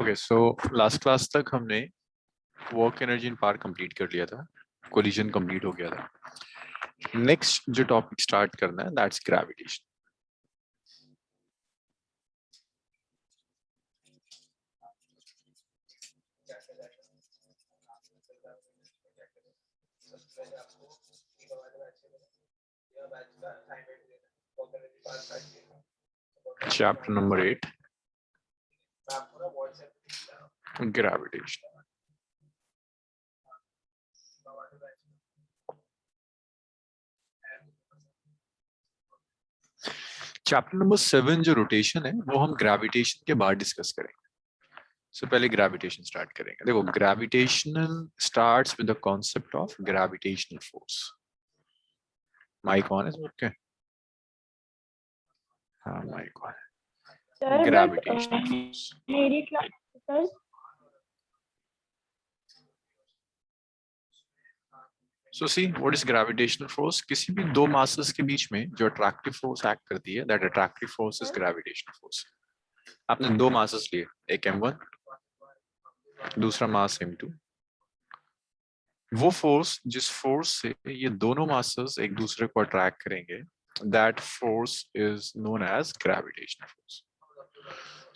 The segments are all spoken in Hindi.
ओके, सो लास्ट क्लास तक हमने work energy in power complete कर लिया था, कोलिजन कंप्लीट हो गया था। नेक्स्ट जो टॉपिक स्टार्ट करना है that's gravitation. Chapter number 8 gravitation. Chapter number 7 जो रोटेशन है वो हम ग्रेविटेशन के बाद डिस्कस करेंगे। सो पहले ग्रेविटेशन स्टार्ट करेंगे। देखो, gravitational starts with the concept of gravitational force. Mic on है सबके? हाँ, माइक ऑन है। Sir but gravitational force. मेरी class sir so see what is gravitational force? किसी भी दो मासेस के बीच में जो अट्रैक्टिव फोर्स एक्ट करती है, that attractive force is gravitational force. आपने दो मासेस लिए, एक m1 दूसरा मास m2। वो फोर्स, जिस फोर्स से ये दोनों मासेस एक दूसरे को अट्रैक्ट करेंगे, that force is known as gravitational force.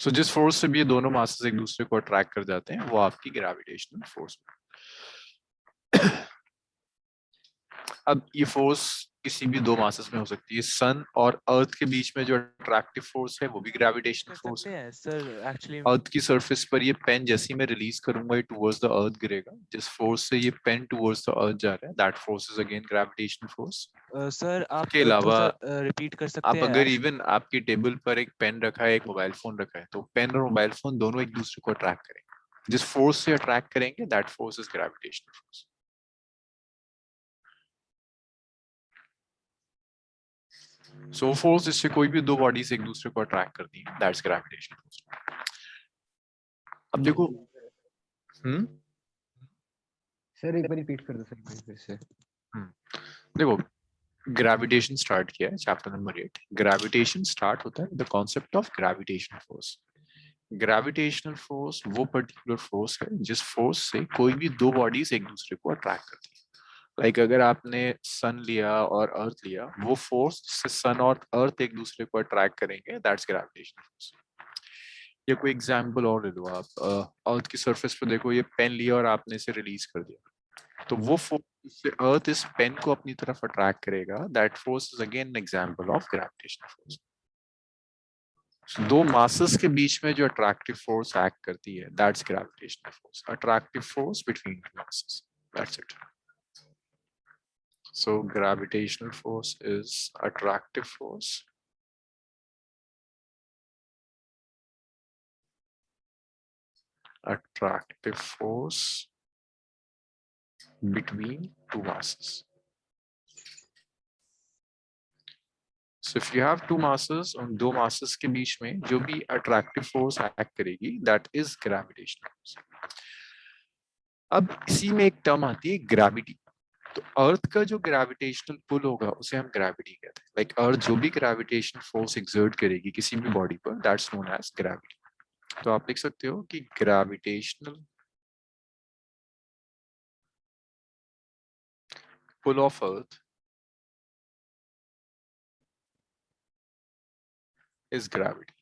So जिस फोर्स से भी ये दोनों मासेस एक दूसरे को अट्रैक्ट कर जाते हैं वो आपकी ग्रेविटेशनल फोर्स। अब ये फोर्स किसी भी दो मासेस में हो सकती है। सन और अर्थ के बीच में जो अट्रैक्टिव फोर्स है वो भी ग्रेविटेशनल कर फोर्स सकते है। हैं सर एक्चुअली। अर्थ की सरफेस पर ये पेन जैसे ही मैं रिलीज करूंगा ये टुवर्ड्स द अर्थ गिरेगा। जिस फोर्स से ये पेन टुवर्ड्स द अर्थ जा रहा है that force is again gravitational force. Sir आप के अलावा थोड़ा सा रिपीट कर सकते आप हैं अगर इवन आपकी टेबल पर एक पेन रखा है, एक मोबाइल फोन रखा है, तो पेन और मोबाइल फोन दोनों एक दूसरे को अट्रैक्ट करेंगे। जिस फोर्स से अट्रैक्ट करेंगे that force is gravitational force. So force जिससे कोई भी दो बॉडीज एक दूसरे को अट्रैक्ट करती है दैट्स ग्रेविटेशनल फोर्स। अब देखो, सर एक बार रिपीट कर दो सर, एक बार फिर से। देखो, ग्रेविटेशन स्टार्ट किया है चैप्टर नंबर 8। ग्रेविटेशन स्टार्ट होता है the concept of gravitational force. Gravitational force वो पर्टिकुलर फोर्स है जिस फोर्स से कोई भी दो बॉडीज एक दूसरे को अट्रैक्ट करती है। लाइक अगर आपने सन लिया और अर्थ लिया, वो फोर्स जिससे सन और अर्थ एक दूसरे को अट्रैक्ट करेंगे दैट्स ग्रेविटेशनल फोर्स। ये कोई एग्जांपल और ले लो आप। अर्थ की सरफेस पे देखो, ये पेन लिया और आपने इसे रिलीज कर दिया, तो वो फोर्स जिससे अर्थ इस पेन को अपनी तरफ अट्रैक्ट करेगा that force is again an example of gravitational force. दो मासेस के बीच में जो अट्रैक्टिव फोर्स एक्ट करती है that's gravitational force. Attractive force between two masses, that's it. So gravitational force is attractive force between two masses. So if you have two masses, उन दो masses के बीच में जो भी attractive force act करेगी that is gravitational force. अब इसी में एक टर्म आती है ग्रेविटी। तो अर्थ का जो ग्रेविटेशनल पुल होगा उसे हम ग्रेविटी कहते हैं। लाइक अर्थ जो भी ग्रेविटेशनल फोर्स एक्सर्ट करेगी किसी भी बॉडी पर दैट्स नोन एज ग्रेविटी। तो आप लिख सकते हो कि gravitational pull of earth is gravity.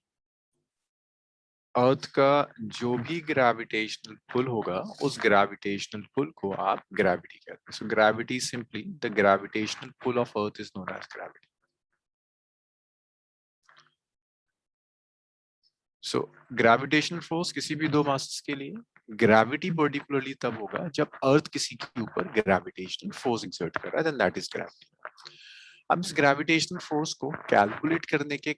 Earth का जो भी ग्रेविटेशनल पुल होगा उस ग्रेविटेशनल पुल को आप ग्रेविटी कहते हैं। So gravity simply the gravitational pull of earth is known as gravity. So gravitational force किसी भी दो मासेस के लिए, ग्रेविटी पर्टिकुलरली तब होगा जब अर्थ किसी के ऊपर ग्रेविटेशनल फोर्स एक्सर्ट कर रहा है, देन दैट इज ग्रेविटी। अब इस ग्रेविटेशनल फोर्स को कैलकुलेट करने के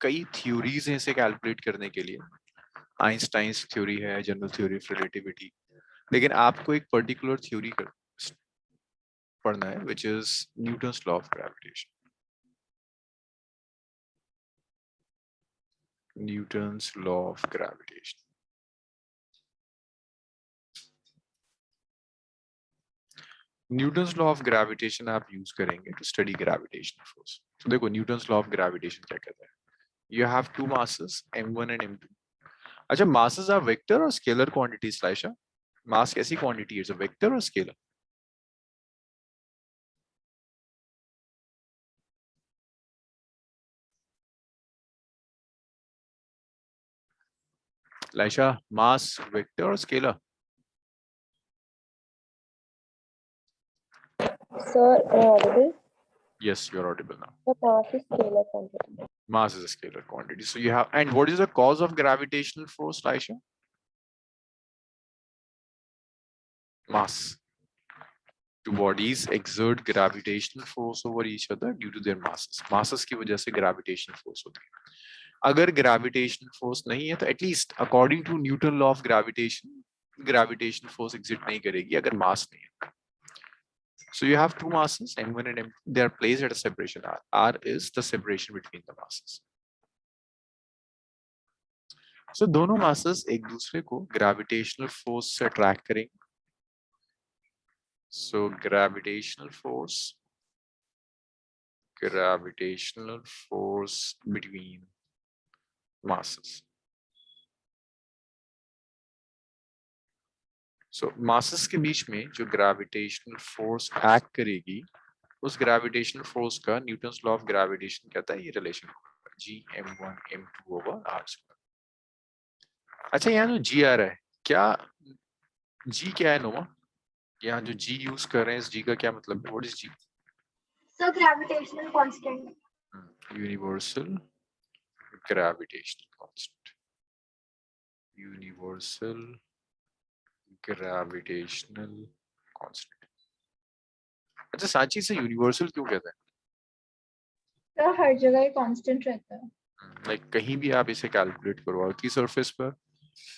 कई थ्योरीज हैं। इसे कैलकुलेट करने के लिए आइंस्टाइन्स थ्योरी है, जनरल थ्योरी ऑफ रिलेटिविटी, लेकिन आपको एक पर्टिकुलर थ्योरी पढ़ना है which is Newton's law of gravitation. Newton's law of gravitation. Newton's law of gravitation आप यूज करेंगे टू स्टडी ग्रेविटेशनल फोर्स। तो देखो, न्यूटन्स लॉ ऑफ ग्रेविटेशन क्या कहता है? You have two masses m1 and m2. अच्छा, masses are vector or scalar quantities, Laisha? Mass कैसी quantity है? Is a vector or scalar? Laisha, mass vector or scalar? Sir, am I audible? Yes, you're audible now. The mass is scalar quantity. Mass is a scalar quantity. So you have, and what is the cause of gravitational force, Laisha? Mass. Two bodies exert gravitational force over each other due to their masses. Masses की वजह से gravitational force होती है. अगर gravitational force नहीं है तो at least according to Newton law of gravitation, gravitational force exist नहीं करेगी अगर mass नहीं है. So you have two masses, m1 and m2. They are placed at a separation r. R is the separation between the masses. So दोनों masses एक दूसरे को gravitational force से attract करेंगे. So gravitational force between masses. So masses के बीच में जो gravitational force act करेगी, उस gravitational force का Newton's law of gravitation कहता है ये relation होगा G m1 m2 over r square. अच्छा, यहाँ जो G आ रहा है, क्या G क्या है नोमा? यहाँ जो G यूज कर रहे हैं, इस G का क्या मतलब है? What is G? So gravitational constant. Universal gravitational constant. Universal gravitational constant. अच्छा, सांची से यूनिवर्सल क्यों कहते हैं? तो हर जगह कांस्टेंट रहता है. लाइक कहीं भी आप इसे कैलकुलेट करो, अर्थ की सरफेस पर,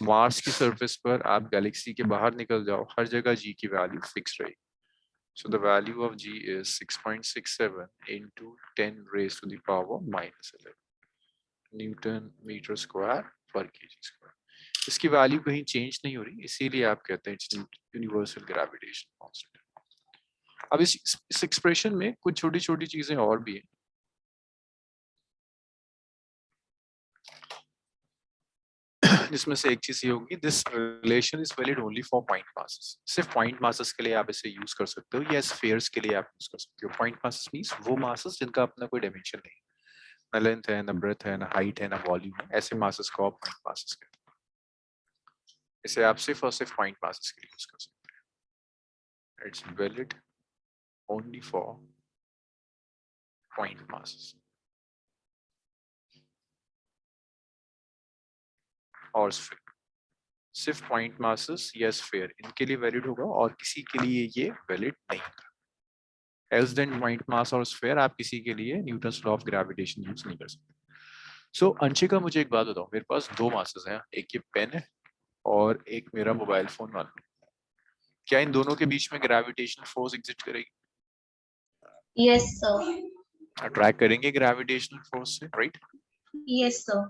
मार्स की सरफेस पर, आप गैलेक्सी के बाहर निकल जाओ, हर जगह जी की वैल्यू फिक्स रहेगी. So the value of G is 6.67 into 10 raised to the power minus 11 Newton meter square per kg square. इसकी वैल्यू कहीं चेंज नहीं हो रही, इसीलिए आप कहते हैं यूनिवर्सल ग्रेविटेशन कांस्टेंट. अब इस एक्सप्रेशन में कुछ छोटी छोटी चीजें और भी हैं. जिसमें से एक चीज ये होगी, this relation is valid only for point masses. सिर्फ पॉइंट मासेस के लिए आप इसे यूज कर सकते हो या स्फीयर्स के लिए आप यूज कर सकते हो. पॉइंट मासेस मींस वो मासेस जिनका अपना कोई डायमेंशन नहीं, ना लेंथ है, ना ब्रेथ है, ना हाइट है, ना वॉल्यूम है, ऐसे मासेस को आप पॉइंट मासेस कहते हैं. इसे आप सिर्फ और सिर्फ पॉइंट मासेस के लिए यूज कर सकते हैं. It's valid only for point masses. और सिर्फ पॉइंट मासेस या स्फीयर, इनके लिए वैलिड होगा और किसी के लिए ये वैलिड नहीं होगा. एल्स देन पॉइंट मास और स्फीयर आप किसी के लिए Newton's law of gravitation use नहीं कर सकते. सो अंशिका, मुझे एक बात बताओ, मेरे पास दो मासेस हैं, एक ये पेन है और एक मेरा मोबाइल फोन मान लो. क्या इन दोनों के बीच में ग्रेविटेशन फोर्स एग्जिस्ट करेगी? Yes sir. अट्रैक्ट करेंगे ग्रेविटेशनल फोर्स से, राइट? Yes sir.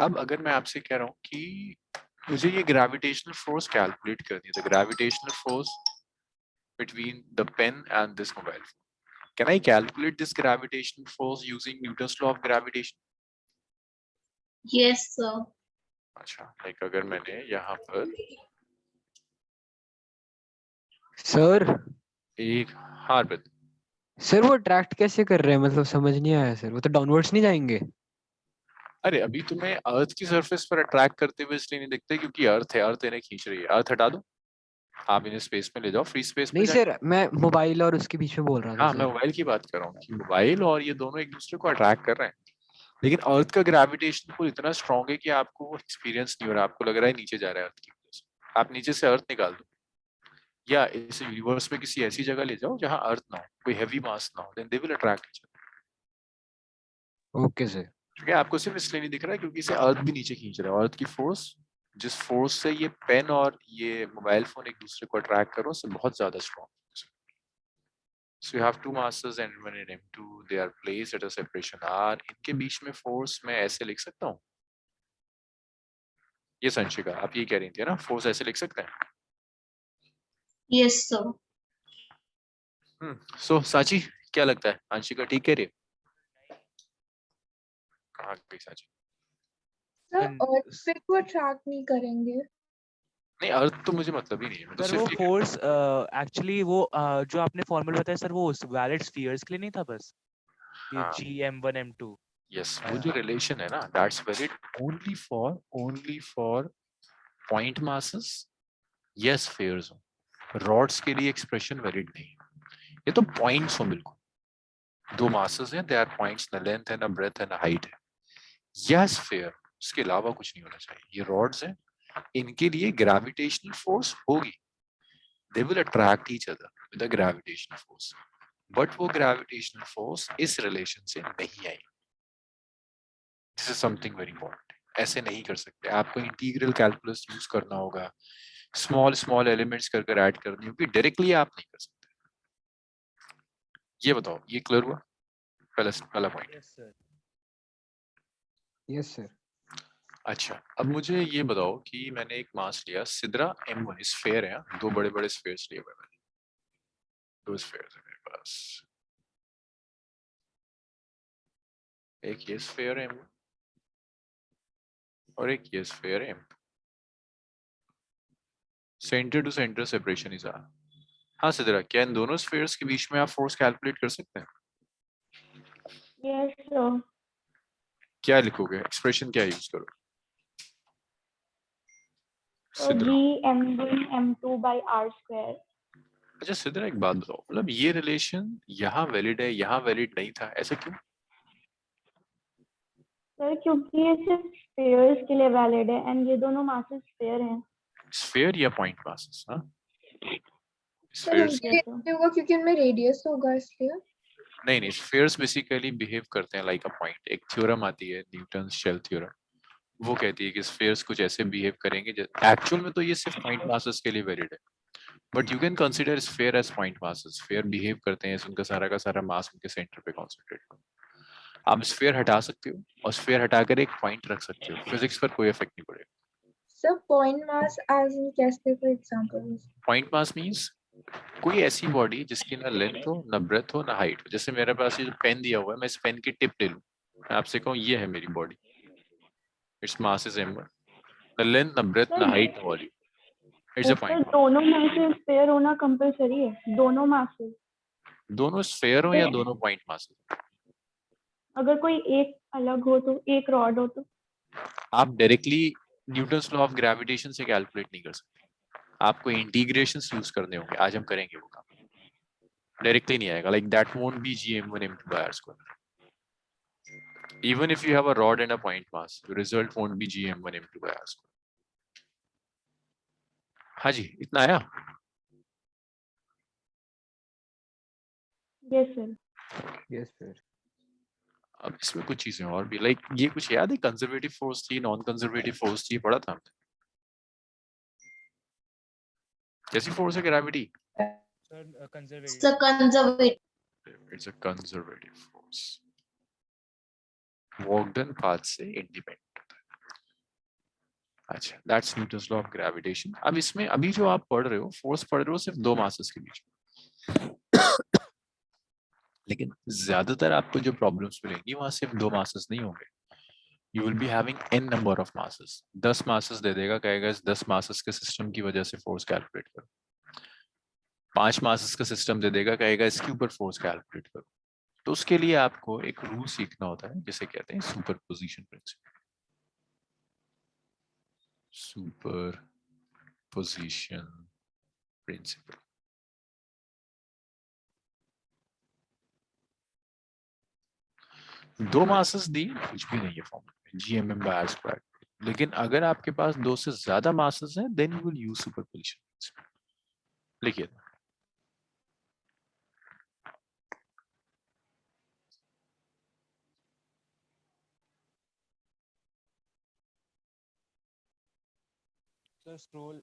अब अगर मैं आपसे कह रहा हूँ कि मुझे ये ग्रेविटेशनल फोर्स कैलकुलेट करनी है, the gravitational force between the pen and this mobile phone. Can I calculate this gravitational force using Newton's law of gravitation? Yes sir. अच्छा, like अगर मैंने यहाँ पर सर एक हार्बिट, सर वो अट्रैक्ट कैसे कर रहे हैं, मतलब समझ नहीं आया सर. वो तो डाउनवर्ड्स नहीं जाएंगे? अरे अभी तुम्हें अर्थ की सरफेस पर अट्रैक्ट करते हुए इसलिए नहीं दिखते क्योंकि अर्थ है, अर्थ इन्हें खींच रही है. अर्थ हटा दो, आप इन्हें स्पेस में ले जाओ, फ्री स्पेस में नहीं जाके. सर, मैं मोबाइल और उसके बीच में बोल रहा था हाँ, मैं सर. मोबाइल की बात कर रहा हूँ कि मोबाइल और ये दोनों एक दूसरे को अट्रैक्ट कर रहे हैं, लेकिन अर्थ का ग्रेविटेशन पुल इतना स्ट्रॉन्ग है कि आपको एक्सपीरियंस नहीं हो रहा, आपको लग रहा है नीचे जा रहा है अर्थ की वजह से. आप नीचे से अर्थ निकाल दो या इस यूनिवर्स में किसी ऐसी जगह ले जाओ जहां अर्थ ना हो, कोई हैवी मास ना हो, then they will attract each other. Okay sir. ठीक है, आपको सिर्फ इसलिए नहीं दिख रहा है क्योंकि इसे अर्थ भी नीचे खींच रहा है. अर्थ की फोर्स, जिस फोर्स से ये पेन और ये मोबाइल फोन एक दूसरे को अट्रैक्ट करो, उससे बहुत ज्यादा strong. So you have two masses m1 and m2, they are placed at a separation r. इनके बीच में फोर्स मैं ऐसे लिख सकता हूँ. ये संशिका, आप ये कह रही थी ना, फोर्स ऐसे लिख सकते हैं. Yes sir. सो साची, क्या लगता है, अंशिका ठीक कह रही है? कहाँ गई साची? सर And अर्थ पे को अट्रैक्ट नहीं करेंगे। नहीं, अर्थ तो मुझे मतलब ही नहीं है, मैं तो सर वो सिर्फ ये फोर्स एक्चुअली वो जो आपने फॉर्मूला बताया सर वो वैलिड स्फीयर्स के लिए नहीं था बस, ये हाँ G m1 m2। यस, वो जो रिलेशन है ना, that's valid only for point masses या स्फीयर्स हो। रॉड्स के लिए एक्सप्रेशन वैलिड नहीं, ये तो पॉइंट्स हो बिल्कुल, दो मासेस हैं, दे आर पॉइंट्स, ना लेंथ है ना ब्रेथ है ना हाइट है, या स्फीयर, इसके अलावा कुछ नहीं होना चाहिए। ये रॉड्स हैं, इनके लिए ग्रेविटेशनल फोर्स होगी, they will attract each other with a gravitational force, but वो gravitational force इस relation से नहीं आई। This is something very important, ऐसे नहीं कर सकते, आपको इंटीग्रल कैलकुलस यूज करना होगा, स्मॉल स्मॉल एलिमेंट्स कर कर ऐड करनी होगी, डायरेक्टली आप नहीं कर सकते। ये बताओ, ये क्लियर हुआ? पहला point. Yes sir. Yes sir. अच्छा, अब मुझे ये बताओ कि मैंने एक मास लिया सिद्रा M1, स्फीयर है, दो बड़े बड़े स्फीयर्स लिए हुए मैंने, दो स्फीयर्स है मेरे पास, एक ये स्फीयर है M1 और एक ये स्फीयर है M2। Centre to centre separation is R. हाँ सिद्रा, क्या इन दोनों स्फीयर्स के बीच में आप फोर्स कैलकुलेट कर सकते हैं? Yes, sir. क्या लिखोगे, एक्सप्रेशन क्या यूज करो? So Sidra, G m1 m2 by r square. अच्छा सिद्रा एक बात बताओ, मतलब ये रिलेशन यहाँ वैलिड है, यहाँ वैलिड नहीं था, ऐसा क्यों? सर क्योंकि ये सिर्फ स्फीयर्स के लिए वैलिड है एंड ये दोनों मासेस स्फीयर हैं। स्फीयर या पॉइंट मासेस? हाँ, सर स्फीयर्स, उनके लिए नहीं होगा क्योंकि उनमें रेडियस होगा इसलिए। नहीं नहीं, स्फीयर्स बेसिकली बिहेव करते हैं लाइक अ पॉइंट। एक थ्योरम आती है, न्यूटन शेल थ्योरम, वो कहती है कि स्फीयर्स कुछ ऐसे बिहेव करेंगे, एक्चुअल में तो ये सिर्फ पॉइंट मासेस के लिए वैलिड है, but you can consider sphere as point masses. Sphere behave करते हैं, उनका सारा का सारा मास उनके सेंटर पे कॉन्सेंट्रेट हो। आप स्फीयर हटा सकते हो और स्फीयर हटाकर एक पॉइंट रख सकते हो, फिजिक्स पर कोई इफेक्ट नहीं पड़ेगा। Sir point mass as in कैसे for example? Point mass means कोई ऐसी बॉडी जिसकी ना लेंथ हो ना ब्रेथ हो ना हाइट हो। जैसे मेरे पास ये जो पेन दिया हुआ है, मैं इस पेन की टिप ले लूं, मैं आपसे कहूँ ये है मेरी body, its mass is m1, ना लेंथ ना ब्रेथ ना हाइट ना volume, it's a sir point. दोनों मासेस स्फीयर होना कंपलसरी है, दोनों मासेस। दोनों स्फीयर हो या दोनों पॉइंट मास हो, अगर कोई एक अलग हो तो, एक रॉड हो तो। आप directly Newton's law of gravitation से कैलकुलेट नहीं कर सकते, आपको इंटीग्रेशंस यूज करने होंगे, आज हम करेंगे वो काम, डायरेक्टली नहीं आएगा। Like that won't be gm1 m2 by r square, even if you have a rod and a point mass, the result won't be gm1 m2 by r square। हाँ जी, इतना आया? Yes sir. Yes sir. अब इसमें कुछ चीजें और भी, लाइक ये कुछ याद है, कंजर्वेटिव फोर्स थी, नॉन कंजर्वेटिव फोर्स थी, पढ़ा था हमने। कैसी फोर्स है gravity? Sir conservative. Sir conservative. It's a conservative force, work done path से इंडिपेंडेंट। अच्छा, that's Newton's law of gravitation. अब इसमें अभी जो आप पढ़ रहे हो, फोर्स पढ़ रहे हो सिर्फ दो मासेस के बीच में, लेकिन ज्यादातर आपको जो प्रॉब्लम्स मिलेंगी वहां सिर्फ दो मासेस नहीं होंगे, you will be having n number of masses. 10 masses दे देगा, कहेगा इस 10 मासेस के सिस्टम की वजह से फोर्स कैलकुलेट करो। 5 मासेस का सिस्टम दे देगा, कहेगा इसके ऊपर फोर्स कैलकुलेट करो। तो उसके लिए आपको एक रूल सीखना होता है जिसे कहते हैं सुपरपोजिशन प्रिंसिपल। Superposition principle. दो मासेस दी, कुछ भी नहीं है फॉर्मूला में, gmm by r squared। लेकिन अगर आपके पास दो से ज्यादा मासेस हैं, then you will use superposition principle. लिखिए, सर स्क्रोल।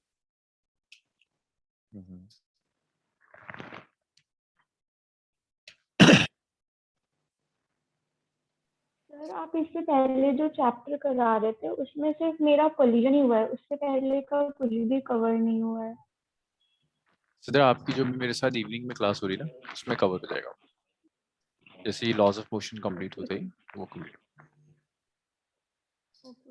सर आप इससे पहले जो चैप्टर करा रहे थे उसमें सिर्फ मेरा कोलिजन ही हुआ है, उससे पहले का कुछ भी कवर नहीं हुआ है। सिद्रा, आपकी जो भी मेरे साथ इवनिंग में क्लास हो रही है ना, उसमें कवर हो जाएगा, जैसे ही लॉज ऑफ मोशन कंप्लीट होते ही वो कंप्लीट। ओके।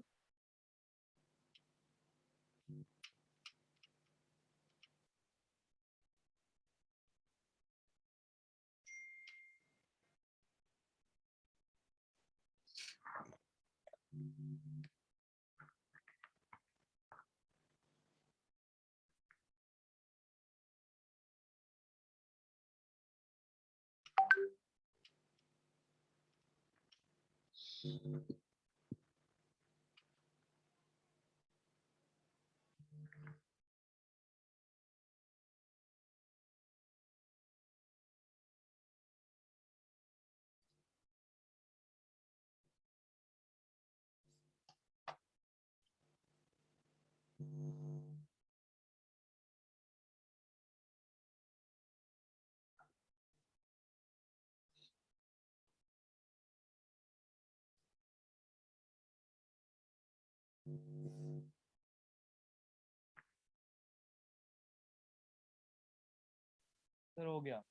सर हो गया।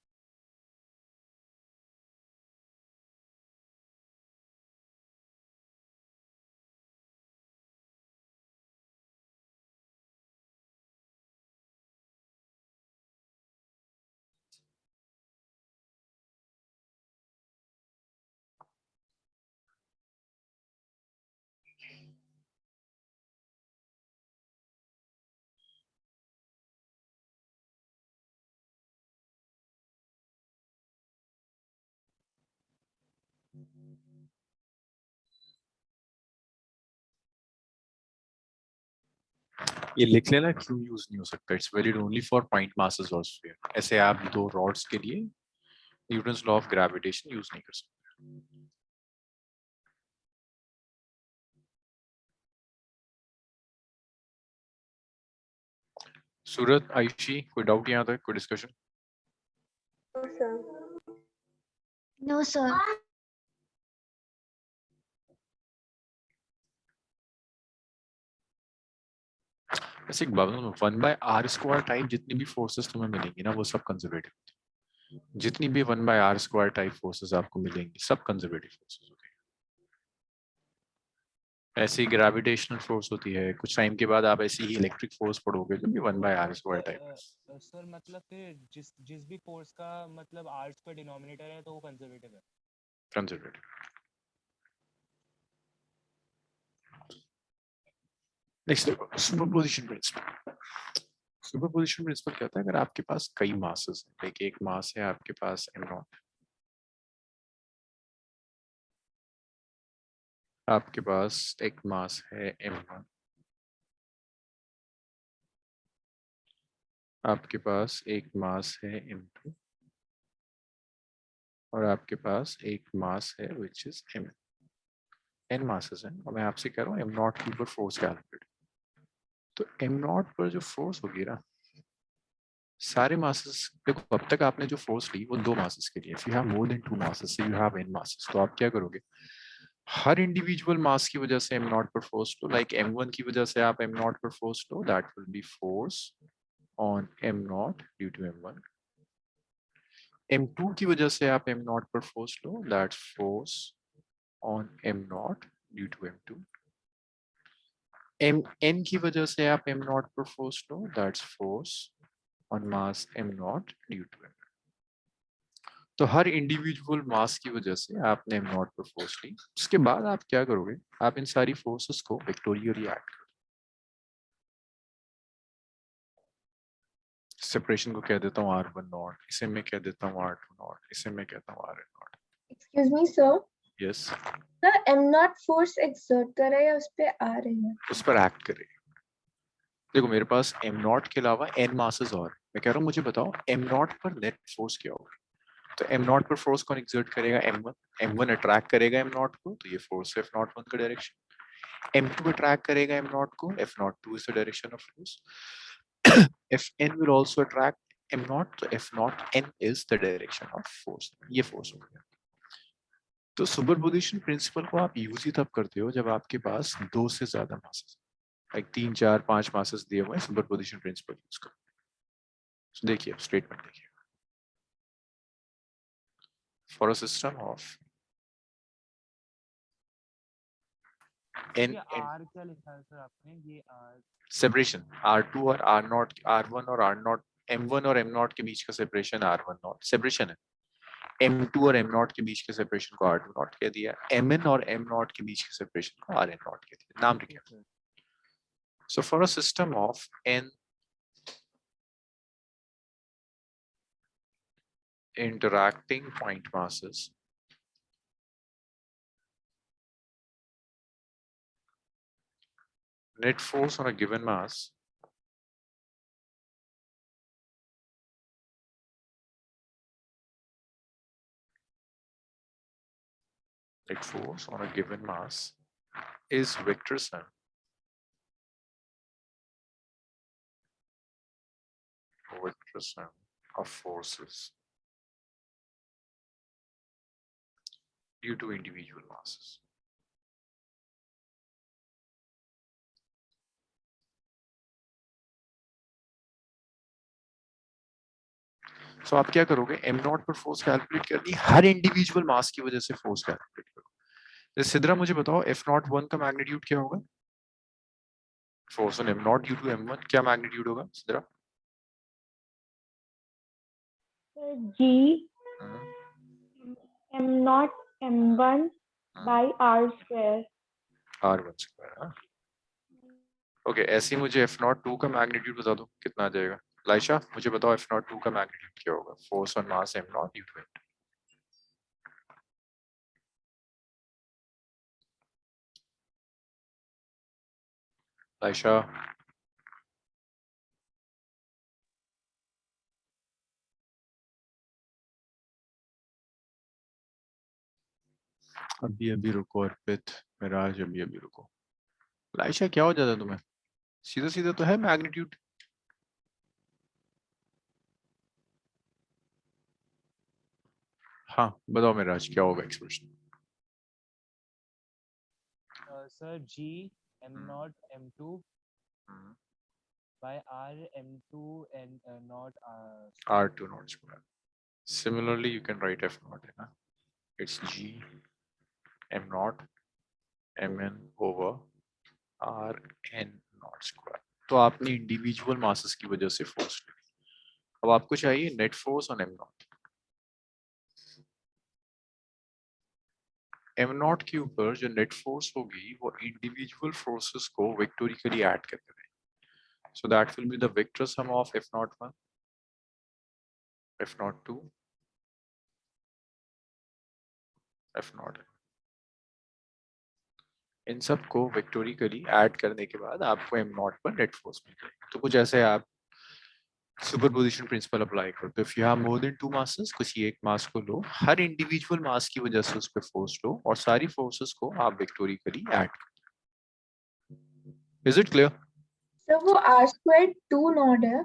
ये लिख लेना क्यों यूज नहीं हो सकता, it's valid only for point masses और स्फीयर। ऐसे आप दो रॉड्स के लिए Newton's law of gravitation use नहीं कर सकते। सूरत, आयुषी, कोई डाउट यहाँ तक, कोई डिस्कशन? No, sir. ऐसे एक बात बताऊं, 1/r² टाइप जितनी भी फोर्सेस तुम्हें मिलेंगी ना वो सब कंजर्वेटिव। जितनी भी 1/r² टाइप फोर्सेस आपको मिलेंगी सब कंजर्वेटिव फोर्सेस होती है। ऐसी ग्रेविटेशनल फोर्स होती है, कुछ टाइम के बाद आप ऐसी ही इलेक्ट्रिक फोर्स पढ़ोगे जो भी 1/r² टाइप सर मतलब फिर जिस जिस भी फोर्स का मतलब r स्क्वायर डिनोमिनेटर है तो वो कंजर्वेटिव है। कंजर्वेटिव। नेक्स्ट देखो, सुपरपोजिशन प्रिंसिपल। सुपरपोजिशन प्रिंसिपल कहता है अगर आपके पास कई मासेस हैं, लाइक एक मास है आपके पास m0, आपके पास एक मास है m1, आपके पास एक मास है m2 और आपके पास एक मास है which is m। n masses हैं और मैं आपसे कह रहा हूँ m0 के ऊपर फोर्स कैलकुलेट। तो m0 पर जो फोर्स होगी ना, सारे मासेस, देखो अब तक आपने जो फोर्स ली वो दो मासेस के लिए। If you have more than two masses, you have n masses, तो आप क्या करोगे, हर इंडिविजुअल मास की वजह से m0 पर फोर्स लो। लाइक m1 की वजह से आप m0 पर फोर्स लो, that will be force on m0 due to m1। m2 की वजह से आप m0 पर फोर्स लो, that's force on m0 due to m2। mn की वजह से आप m0 पर फोर्स लो, that's force on mass m0 due to m। तो हर इंडिविजुअल मास की वजह से आपने m0 पर फोर्स ली। उसके बाद आप क्या करोगे, आप इन सारी फोर्सेस को वेक्टोरियली ऐड करोगे। सेपरेशन को कह देता हूँ r1 नॉट, इसे मैं कह देता हूँ r2 नॉट, इसे मैं कहता हूँ rn not. Excuse me, sir. Yes, Sir, m0 force exert कर रहा है या उस पे आ रही है? उस पर एक्ट करे। देखो मेरे पास m0 के अलावा n मासेस और, मैं कह रहा हूँ मुझे बताओ m0 पर नेट फोर्स क्या होगा। तो m0 पर फोर्स कौन एक्सर्ट करेगा, m1। m1 अट्रैक्ट करेगा m0 को, तो ये फोर्स f01 का डायरेक्शन। m2 अट्रैक्ट करेगा m0 को, f02 is the direction of force. fn will also attract m0, तो f0n is the direction of force। ये फोर्स हो गया। तो सुपरपोजिशन प्रिंसिपल को आप यूज ही तब करते हो जब आपके पास दो से ज्यादा मासेस, लाइक 3, 4, 5 मासेस दिए हुए हैं, सुपरपोजिशन प्रिंसिपल यूज करो। So, देखिए स्टेटमेंट देखिए, for a system of n ये r क्या लिखा है सर आपने, ये r सेपरेशन r2 और r0, r1 और r0, m1 और m0 के बीच का सेपरेशन r1 नॉट सेपरेशन है। M2 और M0 के बीच के सेपरेशन को R2 नॉट कह दिया, Mn और M0 के बीच के सेपरेशन को Rn नॉट कह दिया, नाम लिखा। So for a system of n interacting point masses, net force on a given mass is vector sum of forces due to individual masses. So आप क्या करोगे, m नॉट पर फोर्स कैलकुलेट करनी, हर इंडिविजुअल मास की वजह से फोर्स कैलकुलेट करो। जैसे सिद्रा मुझे बताओ f नॉट 1 का मैग्नीट्यूड क्या होगा, force on m naught due to m1 क्या मैग्नीट्यूड होगा Sidra? G m0 m1 by r square. R1 square. Okay, ऐसे ही मुझे f नॉट 2 का मैग्नीट्यूड बता दो कितना आ जाएगा। लाइशा मुझे बताओ f नॉट 2 का मैग्नीट्यूड क्या होगा, force on mass m naught due to m। Laisha अभी अभी रुको, अर्पित मिराज अभी अभी रुको। लाइशा क्या हो जाता तुम्हें, सीधा सीधा तो है मैग्नीट्यूड। हाँ बताओ मिराज क्या होगा expression. Sir G m0 m2 by R m2 and not R2 not square. Similarly you can write f naught है ना, it's G m naught mn over R n naught square। तो आपने इंडिविजुअल मासेस की वजह से फोर्स ली, अब आपको चाहिए net force on m not. m not के ऊपर जो नेट फोर्स होगी वो इंडिविजुअल फोर्सेस को वेक्टोरिकली ऐड कर देंगे। So that will be the vector sum of f naught 1, f naught 2, f naught। इन सब को वेक्टोरिकली ऐड करने के बाद आपको m नॉट पर नेट फोर्स मिल जाएगा। तो कुछ ऐसे आप सुपरपोजिशन प्रिंसिपल अप्लाई करते हो। If you have more then 2 masses, किसी एक मास को लो, हर इंडिविजुअल मास की वजह से उस पर फोर्स लो और सारी फोर्सेस को आप वेक्टोरिकली ऐड करो। Is it clear? सर वो r square 2 नॉट है।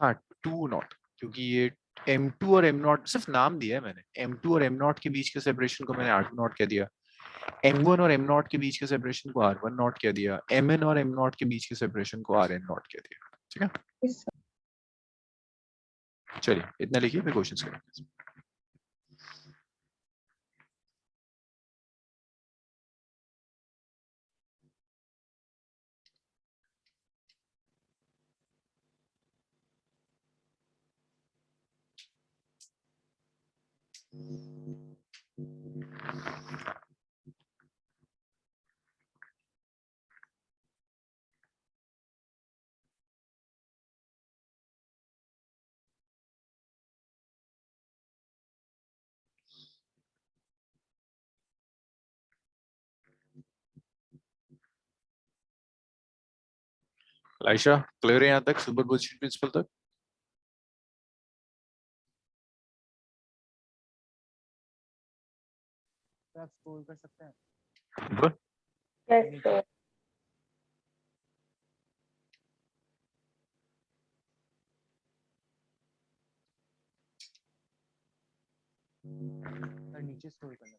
हाँ 2 नॉट, क्योंकि ये m2 और m नॉट सिर्फ नाम दिया है मैंने, m2 और m नॉट के बीच के सेपरेशन को मैंने r2 नॉट कह दिया, m1 और m नॉट के बीच के सेपरेशन को r1 नॉट कह दिया, mn और m नॉट के बीच के सेपरेशन को rn नॉट कह दिया। ठीक है, Yes, sir. चलिए इतना लिखिए, मैं क्वेश्चंस करेंगे। लाइशा क्लियर है यहाँ तक, सुपरपोजिशन प्रिंसिपल तक? आप स्क्रॉल कर सकते हैं। Good. Yes, sir. सर नीचे स्क्रॉल करना।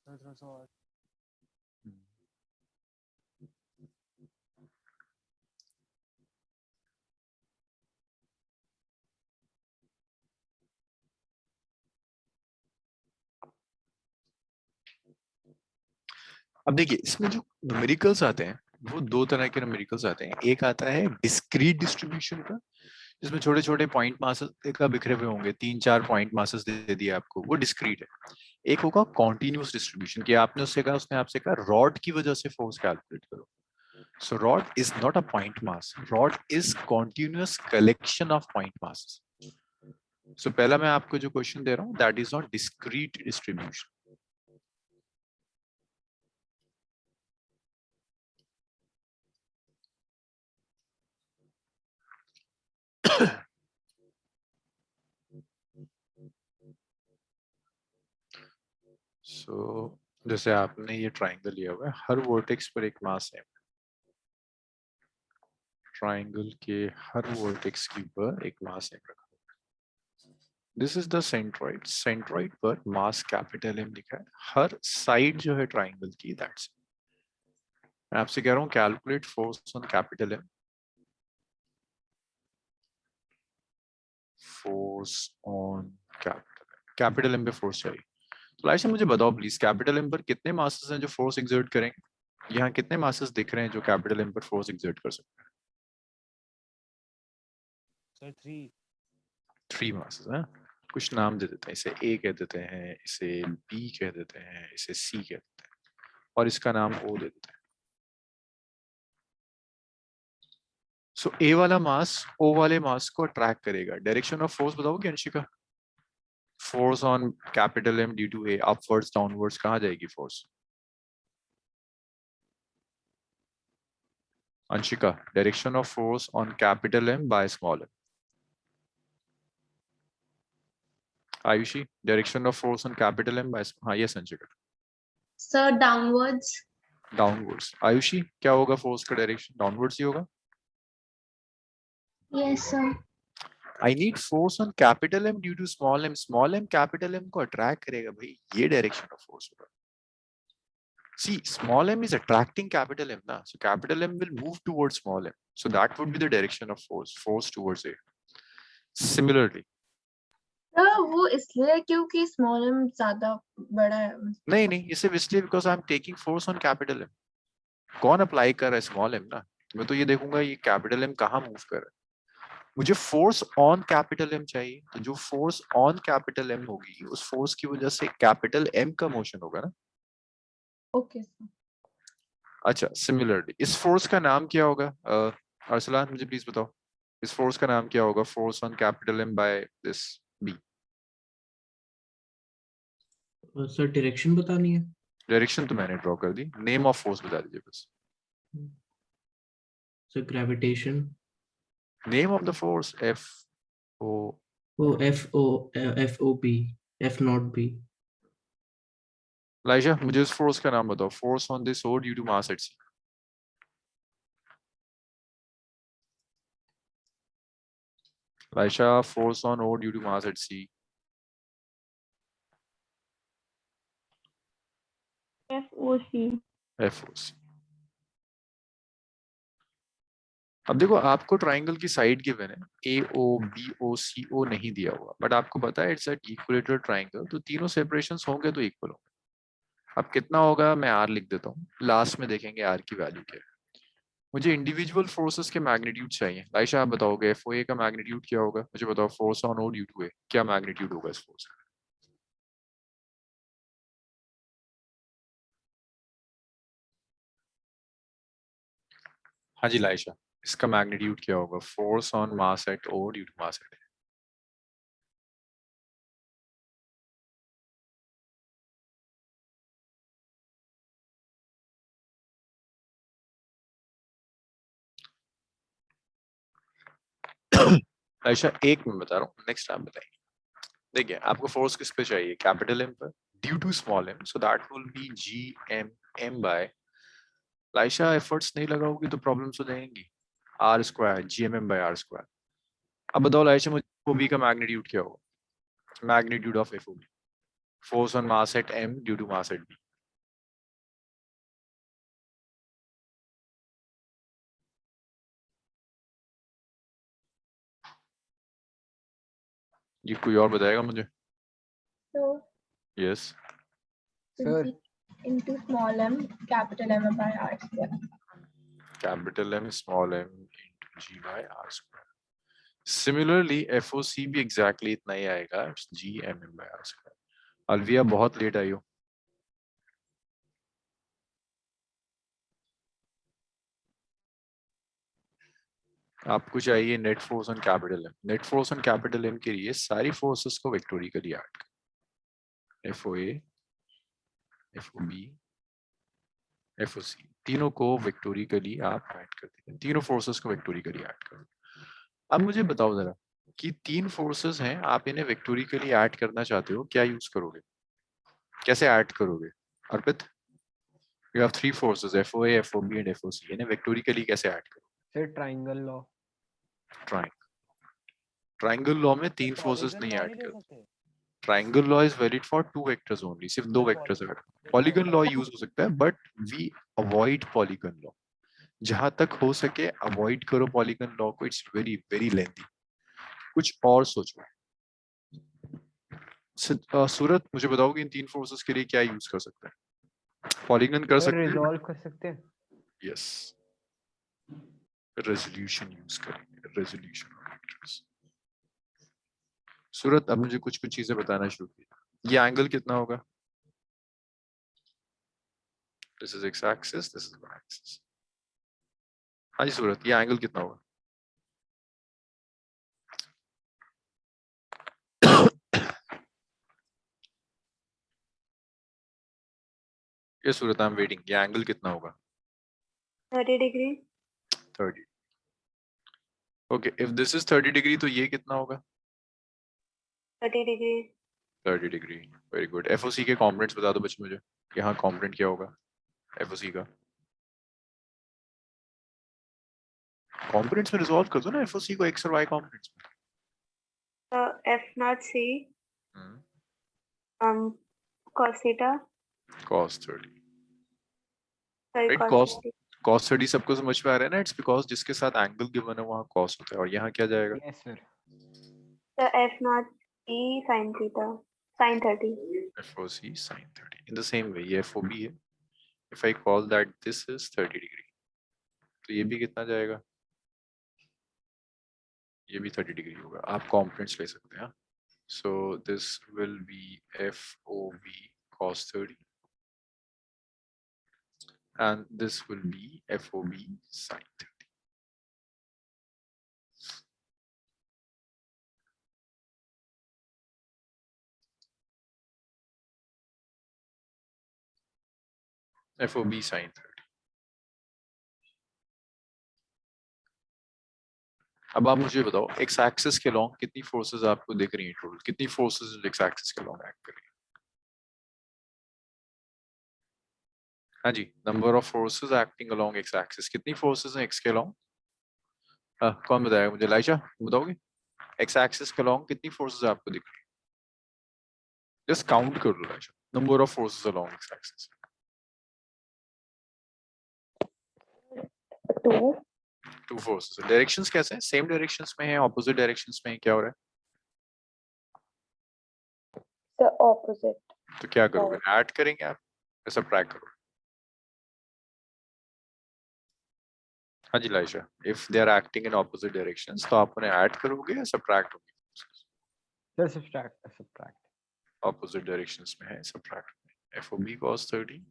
सर थोड़ा सा और अब देखिए इसमें जो न्यूमेरिकल्स आते हैं वो दो तरह के न्यूमेरिकल्स आते हैं। एक आता है डिस्क्रीट डिस्ट्रीब्यूशन का, जिसमें छोटे छोटे पॉइंट मासेस का बिखरे हुए होंगे, 3-4 पॉइंट मासेस दे दिए आपको, वो डिस्क्रीट है। एक होगा कॉन्टिन्यूस डिस्ट्रीब्यूशन कि आपने उससे कहा, उसने आपसे कहा रॉड की वजह से फोर्स कैलकुलेट करो। So rod is not a point mass, rod is continuous collection of point masses. So पहला मैं आपको जो क्वेश्चन दे रहा हूँ that is not discrete distribution. So जैसे आपने ये ट्राइंगल लिया हुआ है, हर वर्टेक्स पर एक मास है। ट्राइंगल के हर वर्टेक्स के ऊपर एक मास है रखा। This is the centroid, centroid पर मास कैपिटल एम लिखा है, हर साइड जो है ट्राइंगल की दैट्स। मैं आपसे कह रहा हूँ calculate force on capital M. Force on capital M पे फोर्स चाहिए। तो लाइशा मुझे बताओ प्लीज, कैपिटल एम पर कितने मासेस हैं जो फोर्स एक्सर्ट करेंगे? यहाँ कितने मासेस दिख रहे हैं जो कैपिटल एम पर फोर्स एक्सर्ट कर सकते हैं? सर 3। 3 मासेस हैं। कुछ नाम दे देते हैं, इसे ए कह देते हैं, इसे बी कह देते हैं, इसे सी कह देते हैं, और इसका नाम ओ दे देते हैं। सो ए वाला मास ओ वाले मास को अट्रैक्ट करेगा। डायरेक्शन ऑफ फोर्स बताओगे Anshika? Force on capital M due to A, upwards downwards कहाँ जाएगी force? Anshika, direction of force on capital M by small m. Ayushi, direction of force on capital M by, हाँ yes Anshika, Sir, downwards. Downwards. Ayushi क्या होगा फोर्स का डायरेक्शन? डाउनवर्ड्स ही होगा। Yes, sir. I need force on capital M due to small m, small m capital M को अट्रैक्ट करेगा भाई, ये डायरेक्शन ऑफ फोर्स होगा। See, small m is attracting capital M na, so capital M will move towards small m, so that would be the direction of force towards A. Similarly, Sir, वो इसलिए क्योंकि small m ज्यादा बड़ा है. नहीं नहीं, ये सिर्फ इसलिए because I'm taking force on capital M. कौन अप्लाई कर रहा है? स्मॉल m ना। मैं तो ये देखूंगा ये कैपिटल M कहाँ मूव कर रहा है। मुझे फोर्स ऑन कैपिटल M चाहिए, तो जो फोर्स ऑन कैपिटल M होगी उस फोर्स की वजह से कैपिटल M का मोशन होगा ना। Okay, sir. अच्छा, सिमिलरली इस फोर्स का नाम क्या होगा? अरसलान मुझे प्लीज बताओ, इस फोर्स का नाम क्या होगा? Force on capital M by this B। Sir direction बतानी है। डायरेक्शन तो मैंने ड्रॉ कर दी, नेम ऑफ फोर्स बता दीजिए बस। Sir gravitation. Name of the force F O। O F O B, F not B. Laisha मुझे इस फोर्स का नाम बताओ। Force on this O due to mass at C। Laisha, force on O due to mass at C। FOC। FOC। अब देखो आपको ट्राइंगल की साइड गिवन है, AO BO CO नहीं दिया हुआ, बट आपको पता है इट्स एट इक्विलेटरल ट्राइंगल, तो तीनों सेपरेशंस होंगे तो इक्वल होंगे। अब कितना होगा मैं R लिख देता हूँ, लास्ट में देखेंगे R की वैल्यू क्या है। मुझे इंडिविजुअल फोर्सेस के मैग्नीट्यूड चाहिए। लाइशा आप बताओगे FOA का मैग्नीट्यूड क्या होगा? मुझे बताओ force on O due to A क्या मैग्नीट्यूड होगा इस फोर्स का? हाँ जी लाइशा, इसका मैग्नीट्यूड क्या होगा? Force on mass at O due to mass at A। Laisha एक मैं बता रहा हूँ, नेक्स्ट आप बताइए। देखिए आपको फोर्स किस पे चाहिए? कैपिटल M पर due to small m, so that will be GM by. Laisha efforts नहीं लगाओगी तो प्रॉब्लम्स हो जाएंगी। R square GMM by R square. अब बताओ लाइशा मुझे FOB का मैग्नीट्यूड क्या होगा? Magnitude of FOB, force on mass at M due to mass at B। ये कोई और बताएगा मुझे? So, yes. Sir into small m capital M by r square. Capital M small m into G by R square. Similarly, FOC भी exactly इतना ही आएगा, G M by R square. Alvia बहुत लेट आई हो. आपको चाहिए net force on capital M. Net force on capital M के लिए सारी फोर्सेस को वेक्टोरिकली ऐड करें. FOA, FOB, FOC तीनों को वेक्टोरिकली आप ऐड कर दीजिए. तीनों फोर्सेस को वेक्टोरिकली ऐड करो. अब मुझे बताओ जरा कि तीन फोर्सेस हैं, आप इन्हें वेक्टोरिकली ऐड करना चाहते हो, क्या यूज करोगे, कैसे ऐड करोगे? Arpit, you have three forces FOA, FOB and FOC. इन्हें वेक्टोरिकली कैसे ऐड करो? Sir triangle law. Triangle law में तीन फोर्सेस नहीं ऐड करते. Triangle law is valid for two vectors only. सिर्फ दो वेक्टर्स अगर. पॉलीगन लॉ यूज हो सकता है but we avoid polygon law. जहां तक हो सके अवॉइड करो पॉलीगन लॉ को. It's very very lengthy. कुछ और सोचो. सूरत, मुझे बताओ कि इन तीन फोर्सेस के लिए क्या यूज कर सकते हैं? पॉलीगन कर सकते हैं. रिजॉल्व कर सकते हैं. यस, रेजोल्यूशन यूज करेंगे. रेजोल्यूशन. सूरत, अब मुझे कुछ कुछ चीजें बताना शुरू कीजिए. ये एंगल कितना होगा? This is X axis, this is Y axis. हाँ जी सूरत, ये एंगल कितना होगा? ये सूरत, आई एम वेटिंग. ये एंगल कितना होगा? 30 degree. 30. Okay, if this is 30 degree तो ये कितना होगा? 30 degree. 30 degree. Very good. FOC के कॉम्पोनेंट्स बता दो बच्चे मुझे. यहाँ कॉम्पोनेंट क्या होगा FOC का? कॉम्पोनेंट्स में रिजॉल्व कर दो ना FOC को x और y कॉम्पोनेंट्स में. F0 C हम्म, cos theta. cos 30. Sorry, Right, cos 30 सबको समझ में आ रहा है ना? इट्स बिकॉज जिसके साथ एंगल गिवन है वहाँ cos होता है. और यहाँ क्या जाएगा? Yes sir. F0 E sin theta. Sin 30. FOC sin 30. In the same way, ये FOB है. If I call that this is 30 degree, तो ये भी कितना जाएगा? ये भी 30 डिग्री होगा. आप कॉम्पोनेंट्स ले सकते हैं. So this will be FOB cos 30 and this will be FOB sin 30. FOB sin 30. अब आप मुझे बताओ एक्स एक्सिस के लॉन्ग कितनी फोर्सेस आपको दिख रही हैं टोटल? कितनी फोर्सेस एक्स एक्सिस के लॉन्ग एक्ट कर रही हैं? हाँ जी, number of forces acting along X axis. कितनी फोर्सेस हैं एक्स के लॉन्ग? कौन बताएगा मुझे? लाइशा बताओगे? एक्स एक्सिस के लॉन्ग कितनी फोर्सेस आपको दिख रही हैं? जस्ट काउंट कर लो Laisha. Number of forces along X axis. 2. Two forces. Directions कैसे हैं? सेम डायरेक्शंस में है, ऑपोजिट डायरेक्शंस में है, क्या हो रहा है? The opposite. तो क्या करोगे? ऐड करेंगे आप या सबट्रैक्ट करोगे? हाँ जी Laisha, if they are acting in opposite directions तो आप उन्हें ऐड करोगे या सबट्रैक्ट करोगे? Sir subtract. ऑपोजिट डायरेक्शंस में है, subtract. FOB cos 30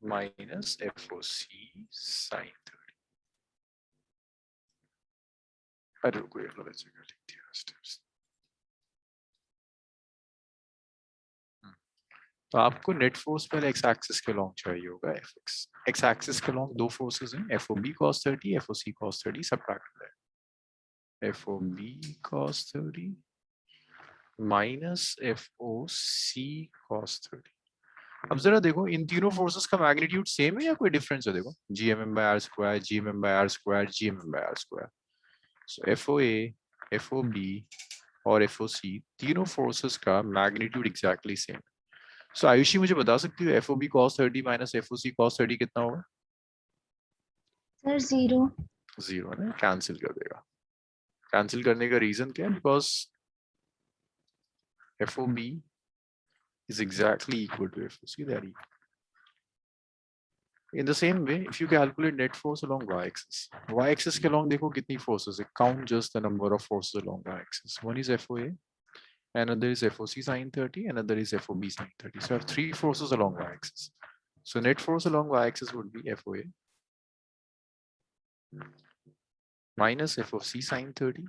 minus FOC sin 30. अरे रुको यार, let's जगह लिख दिया स्टेप्स. तो आपको नेट फोर्स पहले एक्स एक्सिस के लॉन्ग चाहिए होगा. एक्स एक्सिस के लॉन्ग दो फोर्सेस हैं, FOB cos 30, FOC cos 30. Subtract है FOB cos 30 minus FOC cos 30. अब जरा देखो इन तीनों फोर्सेस का मैग्नीट्यूड सेम है या कोई डिफरेंस है? देखो GMM by r square, GMM by r square, GMM by r square. So FOA, FOB और FOC तीनों फोर्सेस का मैग्नीट्यूड एग्जैक्टली सेम. सो आयुषी मुझे बता सकती हो FOB cos 30 minus FOC cos 30 कितना होगा? सर 0. 0 ना, कैंसिल कर देगा. कैंसिल करने का रीजन क्या है? Because FOB is exactly equal to FOC. They are equal. In the same way, if you calculate net force along y-axis के along देखो कितनी forces है. Count just the number of forces along y-axis. One is FOA, another is FOC sine 30, another is FOB sine 30. So I have 3 forces along y-axis. So net force along y-axis would be FOA minus FOC sine 30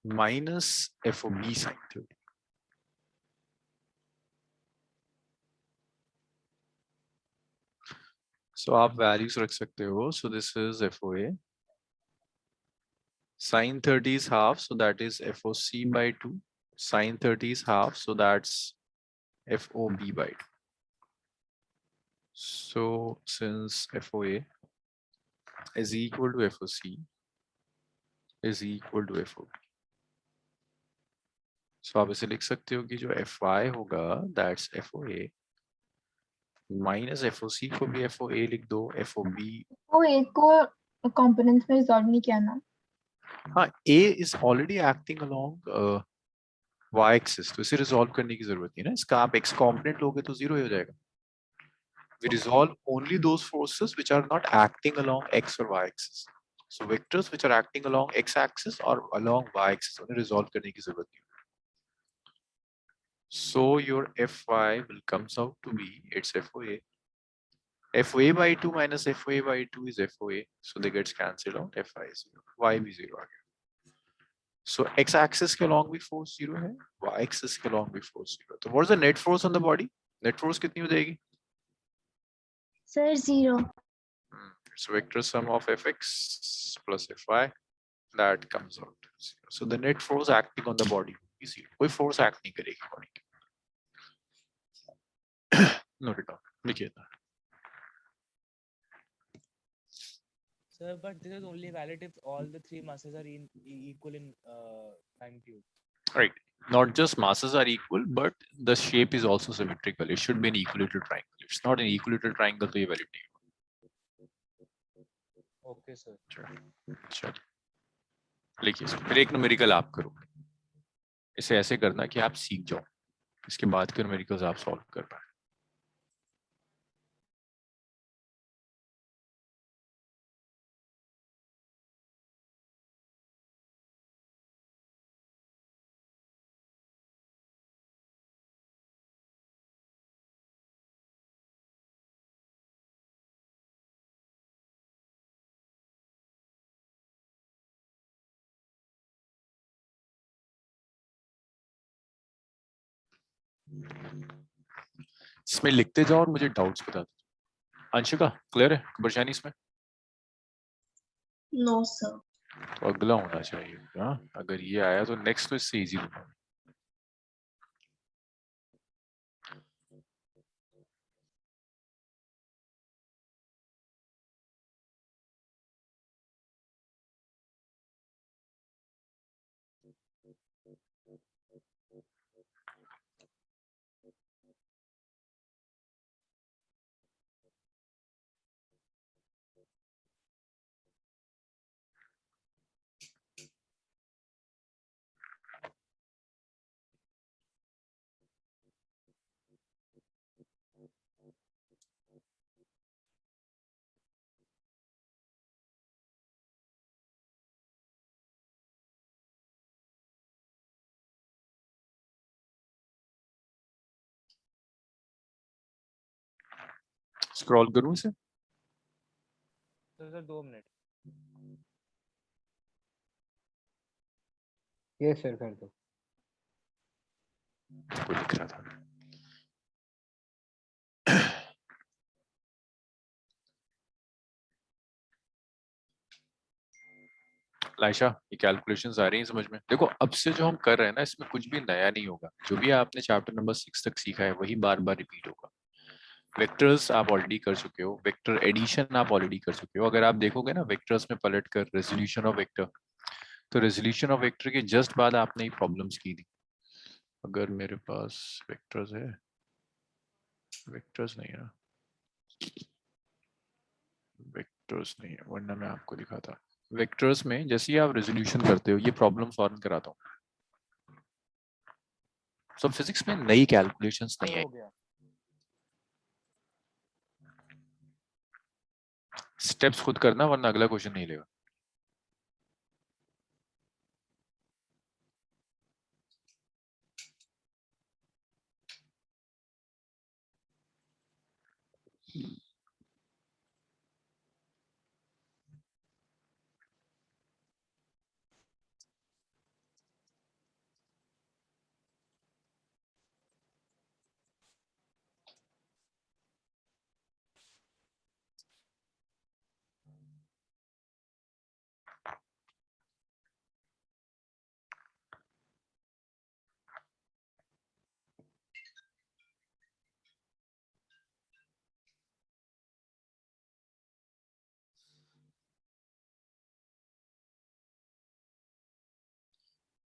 minus FOB sine 30. So आप values रख सकते हो. So this is FOA. Sine 30 is half, so that is FOC by 2. Sine 30 is half, so that's FOB by 2. So since FOA is equal to FOC is equal to FOB. So आप इसे लिख सकते हो कि जो FY होगा that's FOA minus FOC को भी FOA लिख दो, FOB. वो एक को कंपोनेंट्स में रिजॉल्व नहीं किया ना. हाँ, A is already acting along y-axis, तो इसे रिजॉल्व करने की जरूरत नहीं है ना. इसका आप x component लोगे तो 0 ही हो जाएगा. We resolve only those forces which are not acting along x or y-axis. So vectors which are acting along x-axis or along y-axis उन्हें resolve करने की जरूरत नहीं. So your Fy will comes out to be its FOA. FOA by 2 minus FOA by 2 is FOA. So they gets cancelled out. Fy is 0. Y भी 0 आ गया. So x-axis के along भी force 0 है. Y-axis के along भी force 0. So what is the net force on the body? Net force कितनी हो जाएगी? Sir, 0. So vector sum of Fx plus Fy, that comes out 0. So the net force acting on the body is 0. कोई force act नहीं करेगी body की. Note it down. लिखिए ना. Sir, but this is only valid if all the 3 masses are equal in time cube. Right. Not just masses are equal, but the shape is also symmetrical. It should be an equilateral triangle. If it's not an equilateral triangle, तो ये valid नहीं होगा. Okay, sir. चलिए. लिखिए इसको. फिर एक न्यूमेरिकल आप करो. इसे ऐसे करना कि आप सीख जाओ. इसके बाद के न्यूमेरिकल्स आप सॉल्व कर पाए. इसमें लिखते जाओ और मुझे डाउट्स बता दो. अंशिका क्लियर है? परेशानी इसमें? No sir. तो अगला होना चाहिए. हाँ, अगर ये आया तो नेक्स्ट तो इससे इजी होगा. स्क्रॉल करूं इसे? तो सर 2 मिनट. ये सर कर दो. कोई लिख रहा था. लाइशा, ये कैलकुलेशंस आ रही हैं समझ में? देखो अब से जो हम कर रहे हैं ना, इसमें कुछ भी नया नहीं होगा. जो भी आपने चैप्टर नंबर 6 तक सीखा है वही बार बार रिपीट होगा. वेक्टर्स आप ऑलरेडी कर चुके हो. वेक्टर एडिशन आप ऑलरेडी कर चुके हो. अगर आप देखोगे ना वेक्टर्स में पलट कर रेजोल्यूशन ऑफ वेक्टर, तो रेजोल्यूशन ऑफ वेक्टर के जस्ट बाद आपने ये प्रॉब्लम्स की थी. अगर मेरे पास वेक्टर्स है, वेक्टर्स नहीं है, वेक्टर्स नहीं है, वरना मैं आपको दिखाता. वेक्टर्स में जैसे ही आप रेजोल्यूशन करते हो, ये प्रॉब्लम सॉल्व कराता हूँ। सब फिजिक्स में नई कैलकुलेशंस नहीं आई, हो गया स्टेप्स खुद करना वरना अगला क्वेश्चन नहीं लेगा।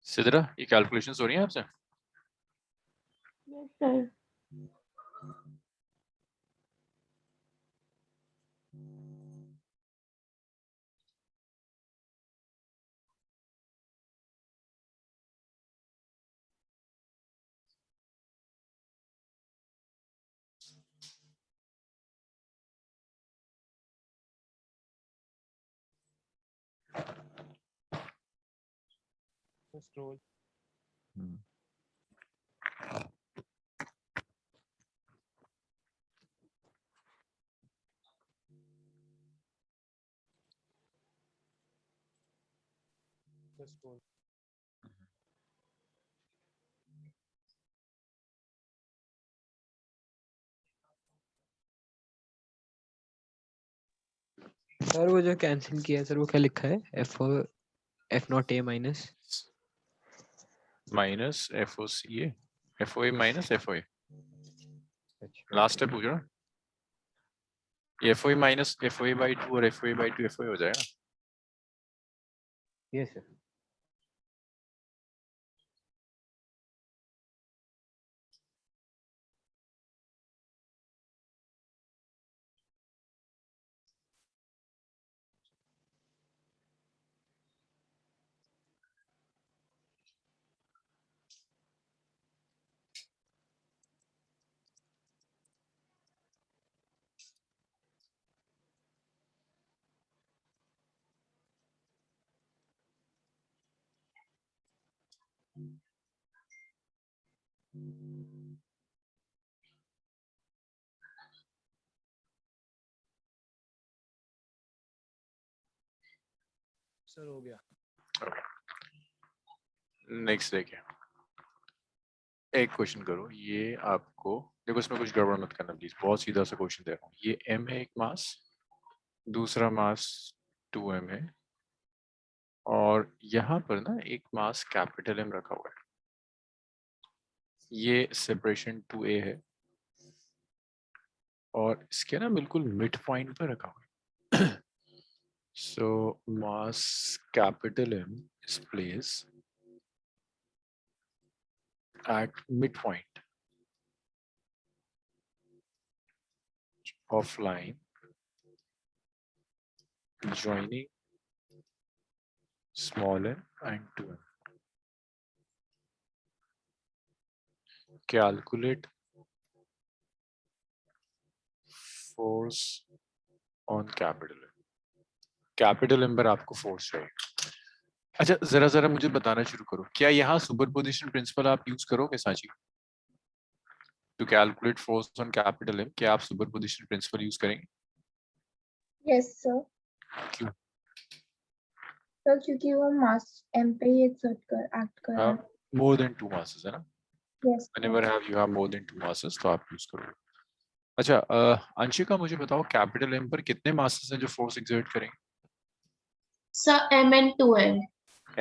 सिद्रा, ये कैलकुलेशंस हो रही हैं आपसे? Yes sir. First roll first roll sir वो जो कैंसिल किया है सर, वो क्या लिखा है? F not A minus F O C A, F O A minus F O A, last step पूछ रहा, ये F O A minus F O A by 2 और F O A by 2 F O A हो जाएगा। Yes sir. सर हो गया नेक्स्ट देखिए, एक क्वेश्चन करो, ये आपको देखो, इसमें कुछ गड़बड़ मत करना प्लीज, बहुत सीधा सा क्वेश्चन दे रहा हूँ। ये m है एक मास, दूसरा मास 2m है, और यहाँ पर ना एक मास कैपिटल M रखा हुआ है। ये सेपरेशन 2a है और इसके ना बिल्कुल मिड पॉइंट पर रखा हुआ है। So mass capital M is placed at midpoint of line joining small m and 2m. Calculate force on capital M. Capital M पर आपको फोर्स चाहिए। अच्छा, जरा जरा मुझे बताना शुरू करो, क्या यहाँ सुपरपोजिशन प्रिंसिपल आप यूज करोगे Sachi? To calculate force on capital M, क्या आप सुपरपोजिशन प्रिंसिपल यूज करेंगे? Yes sir. क्यों? सर क्योंकि वो मास एम पे ही एक्ट कर रहा है। मोर देन 2 masses है ना? Yes Whenever you have more than 2 masses तो आप यूज करोगे। अच्छा, अंशिका मुझे बताओ, कैपिटल M पर कितने मासेस हैं जो फोर्स एक्सर्ट करेंगे? Sir M and 2m।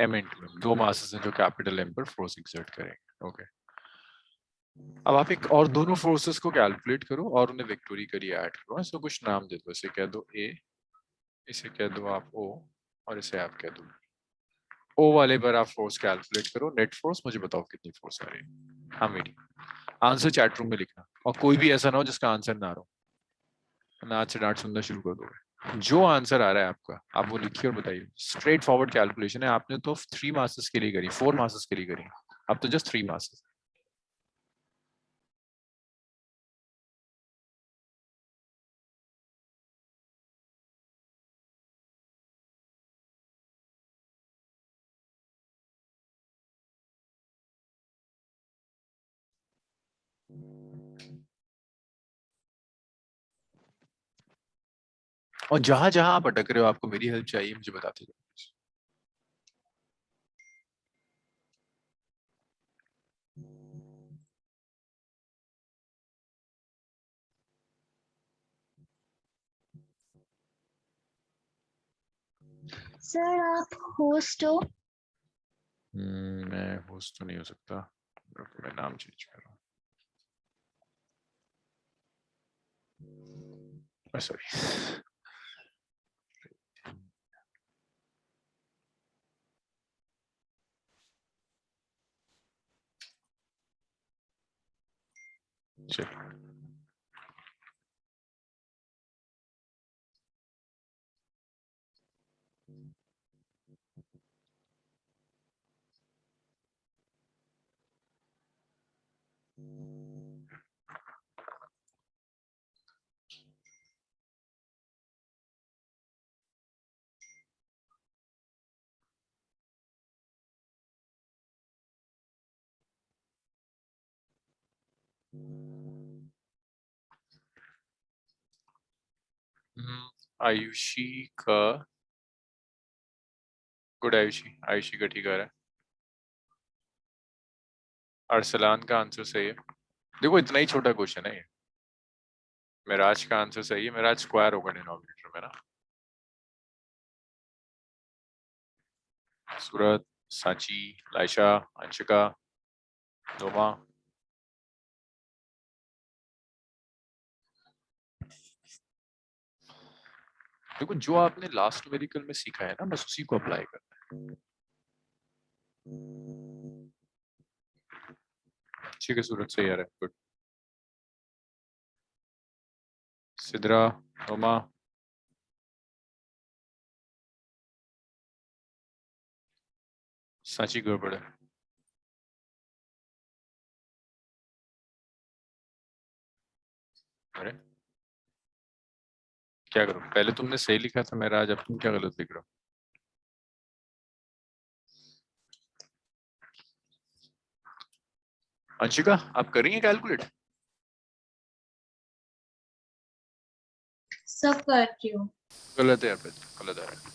M into M, 2 masses हैं जो कैपिटल M पर फोर्स एक्सर्ट करेंगे। ओके, अब आप एक और दोनों फोर्सेस को कैलकुलेट करो और उन्हें वेक्टोरिकली ऐड करो। इसको कुछ नाम दे दो, इसे कह दो A, इसे कह दो आप O, और इसे आप कह दो O वाले पर आप फोर्स कैलकुलेट करो, नेट फोर्स मुझे बताओ कितनी फोर्स आ रही है। हाँ मेरी आंसर चैट रूम में लिखना, और कोई भी ऐसा ना हो जिसका आंसर ना हो, नाच से डांट सुनना शुरू कर दोगे। जो आंसर आ रहा है आपका, आप वो लिखिए और बताइए। स्ट्रेट फॉरवर्ड कैलकुलेशन है, आपने तो 3 मासेस के लिए करी, 4 मासेस के लिए करी, अब तो जस्ट 3 मासेस। और जहां जहां आप अटक रहे हो, आपको मेरी हेल्प चाहिए, मुझे बताते जाओ। सर आप होस्ट हो? मैं होस्ट तो नहीं हो सकता, रुको, मैं नाम चेंज कर रहा हूँ। सॉरी। चलो, आयुषी का, गुड आयुषी, आयुषी का ठीक आ रहा है। अरसलान का आंसर सही है। देखो इतना ही छोटा क्वेश्चन है ये। मिराज का आंसर सही है, मिराज स्क्वायर होगा डिनोमिनेटर में ना। सूरत, सांची, लाइशा, अंशिका, नोमा। देखो जो आपने लास्ट न्यूमेरिकल में सीखा है ना, बस उसी को अप्लाई करना है। ठीक है, सूरत सही आ रहा है, गुड। सिद्रा, नोमा, सांची गड़बड़ है। अरे क्या करूं, पहले तुमने सही लिखा था मेरा, आज अब तुम क्या गलत लिख रहे हो? अंशिका, आप कर रही हैं कैलकुलेट? सब कर रही हूँ। गलत है यहाँ पे, गलत आ रहा है।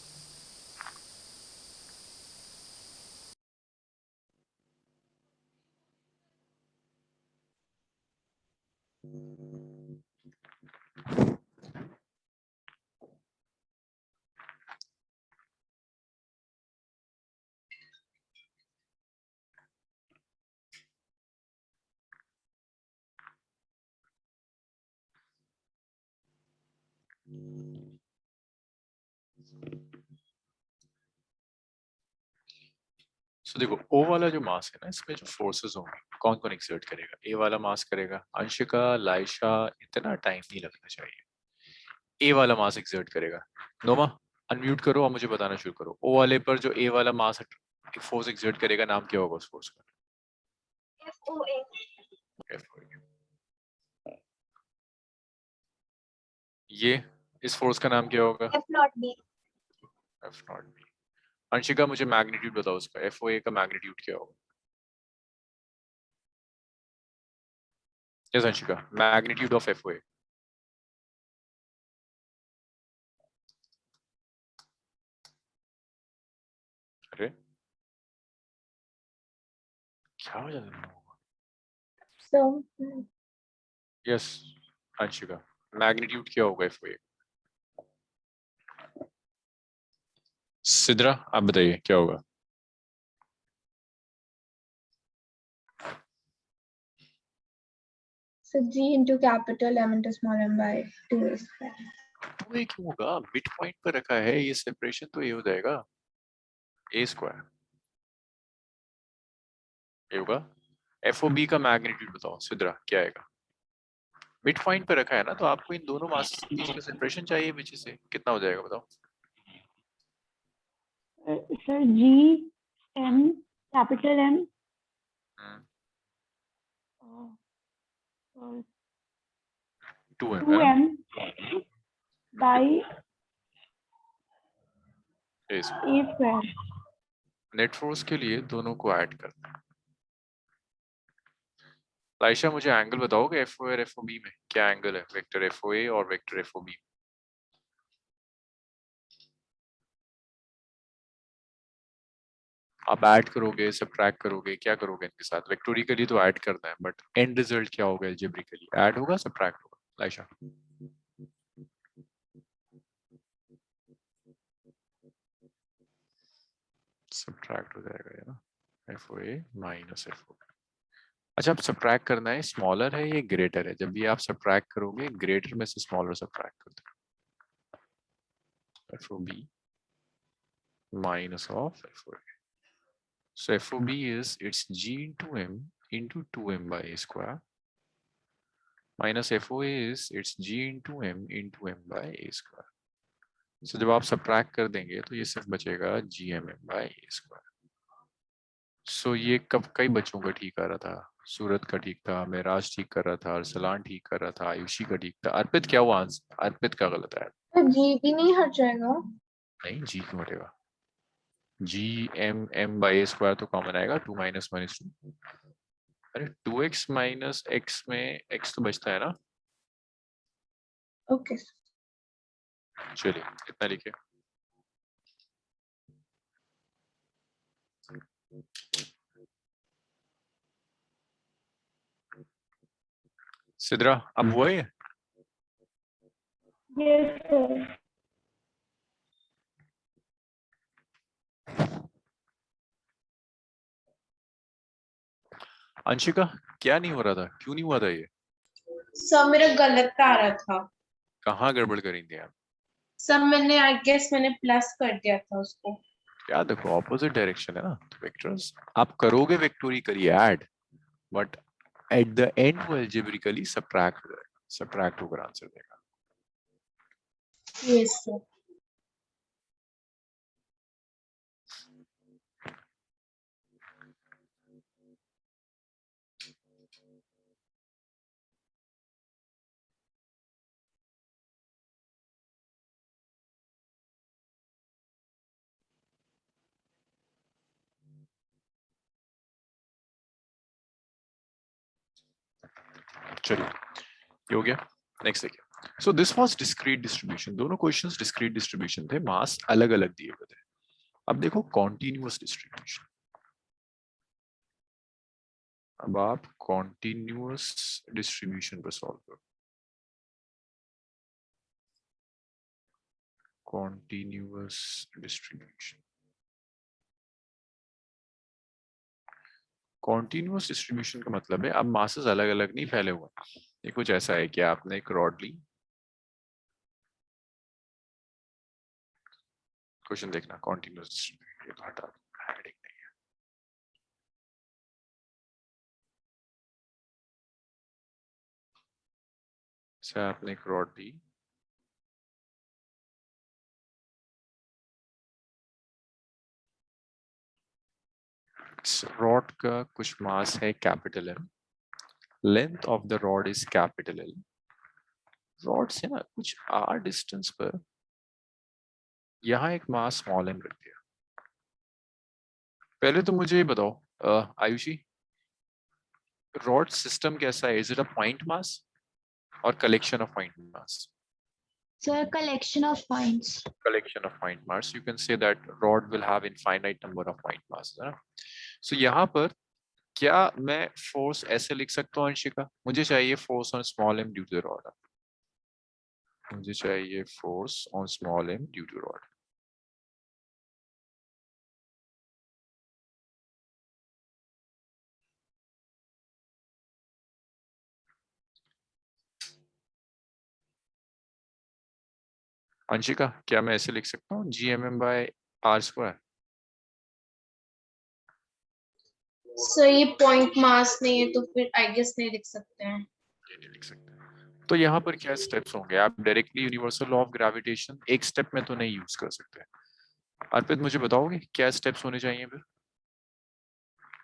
सो देखो, ओ वाला जो मास है ना, इसमें जो फोर्सेस होंगे, कौन कौन एक्सर्ट करेगा? ए वाला मास करेगा, अंशिका, लाइशा, इतना टाइम नहीं लगना चाहिए। ए वाला मास एक्सर्ट करेगा। नोमा, अनम्यूट करो और मुझे बताना शुरू करो। ओ वाले पर जो ए वाला मास फोर्स एक्सर्ट करेगा, नाम क्या होगा उस फोर्स का? FOA। ये इस फोर्स का नाम क्या होगा? F0B। F not B. Anshika, मुझे मैग्नीट्यूड बताओ उसका, एफ ओ ए का मैग्नीट्यूड क्या होगा? Yes Anshika, magnitude of F O A. अरे क्या हो जाता है? So यस अंशिका, मैग्नीट्यूड क्या होगा एफ ओ ए? सिद्रा, आप बताइए क्या होगा? so G into capital M into small m by 2 square। तो ये क्यों होगा? मिड पॉइंट पर रखा है, ये सेपरेशन तो ये हो जाएगा ए स्क्वायर। ये होगा। एफ ओ बी का मैग्नीट्यूड बताओ सिद्रा, क्या आएगा? मिड पॉइंट पे रखा है ना, तो आपको इन दोनों मासेस के बीच का सेपरेशन चाहिए बीच से। कितना हो जाएगा बताओ? Sir G M, capital M 2m two है ना? M by A A square. Net force के लिए दोनों को ऐड करना है। लाइशा मुझे एंगल बताओगे एफ और एफ बी में क्या एंगल है वेक्टर एफ ओ ए और वेक्टर एफ ओ बी? आप ऐड करोगे, सब्ट्रैक्ट करोगे, क्या करोगे इनके साथ? वेक्टोरिकली तो ऐड करना है, बट एंड रिजल्ट क्या होगा अलजेब्रिकली? ऐड होगा, सब्ट्रैक्ट होगा? लाइशा सब्ट्रैक्ट हो जाएगा ये ना, F O A minus F ओ। अच्छा, अब सब्ट्रैक्ट करना है, स्मॉलर है ये ग्रेटर है? जब भी आप सब्ट्रैक्ट करोगे ग्रेटर में से स्मॉलर सब्ट्रैक्ट कर दो, F O B minus of FOA. So FOB is its G into M into 2M by A square minus FOA is its G into M into M by A square. So जब आप subtract कर देंगे तो ये सिर्फ बचेगा GMM by A square. So ये कब कई बच्चों का ठीक आ रहा था? सूरत का ठीक था, मेराज ठीक कर रहा था, अरसलान ठीक कर रहा था, आयुषी का ठीक था। अर्पित क्या हुआ आंसर? अर्पित का गलत है। तो जी भी नहीं हट जाएगा? नहीं, जी क्यों हटेगा? G M M by square तो कॉमन आएगा, 2 माइनस 1 is 2। अरे 2x माइनस x में x तो बचता है ना? ओके। चलिए इतना लिखे। सिद्रा अब हुआ ये? Yes sir. अंशिका क्या नहीं हो रहा था, क्यों नहीं हुआ था ये? सर मेरा गलत आ रहा था। कहाँ गड़बड़ करेंगे आप? सर मैंने आई गेस मैंने प्लस कर दिया था उसको। क्या देखो, ऑपोजिट डायरेक्शन है ना, तो वेक्टर्स आप करोगे vectorially add, but at the end वो अलजेब्रिकली सब्ट्रैक्ट हो जाएगा, सब्ट्रैक्ट होकर आंसर देगा। Yes sir. चलिए ये हो गया। नेक्स्ट देखिए, so this was discrete distribution, दोनों क्वेश्चंस डिस्क्रीट डिस्ट्रीब्यूशन थे, मास अलग अलग दिए हुए थे। अब देखो कॉन्टिन्यूअस डिस्ट्रीब्यूशन। अब आप कॉन्टिन्यूअस डिस्ट्रीब्यूशन पर सॉल्व करो। कॉन्टिन्यूअस डिस्ट्रीब्यूशन, कॉन्टिन्यूअस डिस्ट्रीब्यूशन का मतलब है अब मासेस अलग अलग नहीं फैले हुए। ये कुछ ऐसा है कि आपने एक रॉड ली, क्वेश्चन देखना कॉन्टिन्यूअस डिस्ट्रीब्यूशन, ये तो हटा दो, हेडिंग नहीं है। जैसे आपने एक रॉड ली, रॉड का कुछ मास है capital M, length of the rod is capital L. Rod से ना कुछ आर डिस्टेंस पर यहाँ एक मास स्मॉल एम रख दिया। पहले तो मुझे ये बताओ आयुषी, रॉड सिस्टम कैसा है? Is it a point mass और collection of point mass? Sir, collection of points. Collection of point mass. You can say that rod will have infinite number of point masses, है ना? So यहाँ पर क्या मैं फोर्स ऐसे लिख सकता हूँ अंशिका? मुझे चाहिए force on small M due to the rod. मुझे चाहिए force on small M due to rod. Anshika क्या मैं ऐसे लिख सकता हूँ GMM by R square? Sir ये पॉइंट मास नहीं है तो फिर आई गेस नहीं लिख सकते हैं। ये नहीं लिख सकते। तो यहाँ पर क्या स्टेप्स होंगे? आप directly universal law of gravitation एक स्टेप में तो नहीं यूज कर सकते। अर्पित मुझे बताओगे क्या स्टेप्स होने चाहिए फिर?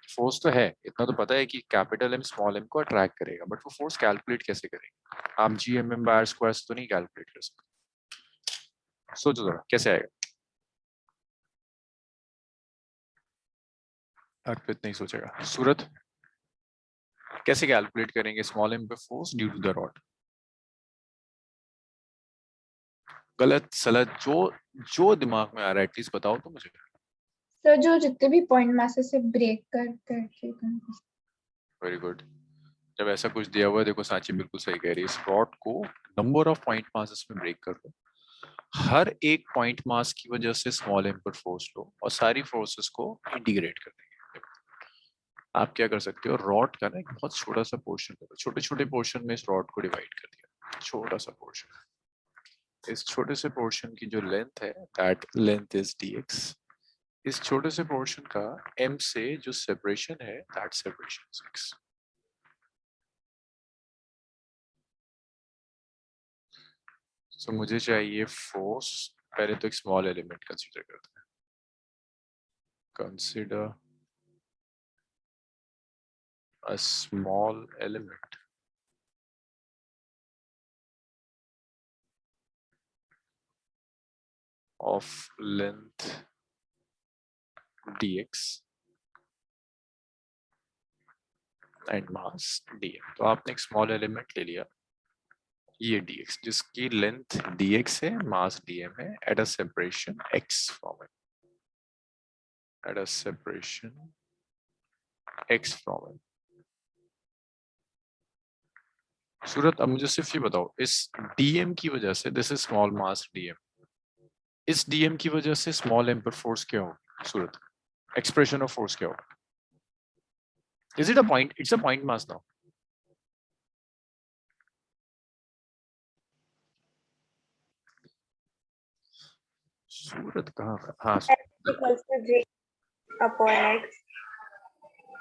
फोर्स तो है, इतना तो पता है कि कैपिटल एम स्मॉल एम को अट्रैक्ट करेगा, बट वो फोर्स कैलकुलेट कैसे करेंगे? आप G M M by R square तो नहीं कैलकुलेट कर सकते। सोचो जरा कैसे आएगा? अर्पित नहीं सोचेगा। सूरत कैसे कैलकुलेट करेंगे स्मॉल एम पे force due to the rod? गलत सलत जो जो दिमाग में आ रहा है एटलीस्ट बताओ तो मुझे। सर जो जितने भी पॉइंट मासेस से ब्रेक कर करके वेरी गुड। जब ऐसा कुछ दिया हुआ है, देखो सांची बिल्कुल सही कह रही है, इस रॉड को नंबर ऑफ पॉइंट मासेस में ब्रेक कर दो, हर एक पॉइंट मास की वजह से स्मॉल एम पर फोर्स लो और सारी फोर्सेस को इंटीग्रेट कर देंगे। आप क्या कर सकते हो, रॉड का ना एक बहुत छोटा सा पोर्शन लो, छोटे छोटे पोर्शन में इस रॉड को डिवाइड कर दिया, छोटा सा पोर्शन। इस छोटे से पोर्शन की जो लेंथ है दैट लेंथ इज dx। इस छोटे से पोर्शन का m से जो सेपरेशन है दैट सेपरेशन इज x। तो मुझे चाहिए फोर्स, पहले तो एक स्मॉल एलिमेंट कंसीडर करते हैं। Consider a small element of length dx and mass dm। तो आपने एक स्मॉल एलिमेंट ले लिया, ये dx जिसकी लेंथ dx है, मास dm है, at a separation x from it, at a separation x from it। सूरत अब मुझे सिर्फ ये बताओ, इस dm की वजह से, this is small mass dm, इस dm की वजह से स्मॉल m पर फोर्स क्या होगी? सूरत एक्सप्रेशन ऑफ फोर्स क्या होगा? Is it a point? It's a point mass now. सूरत कहाँ है? हाँ equals to J upon X।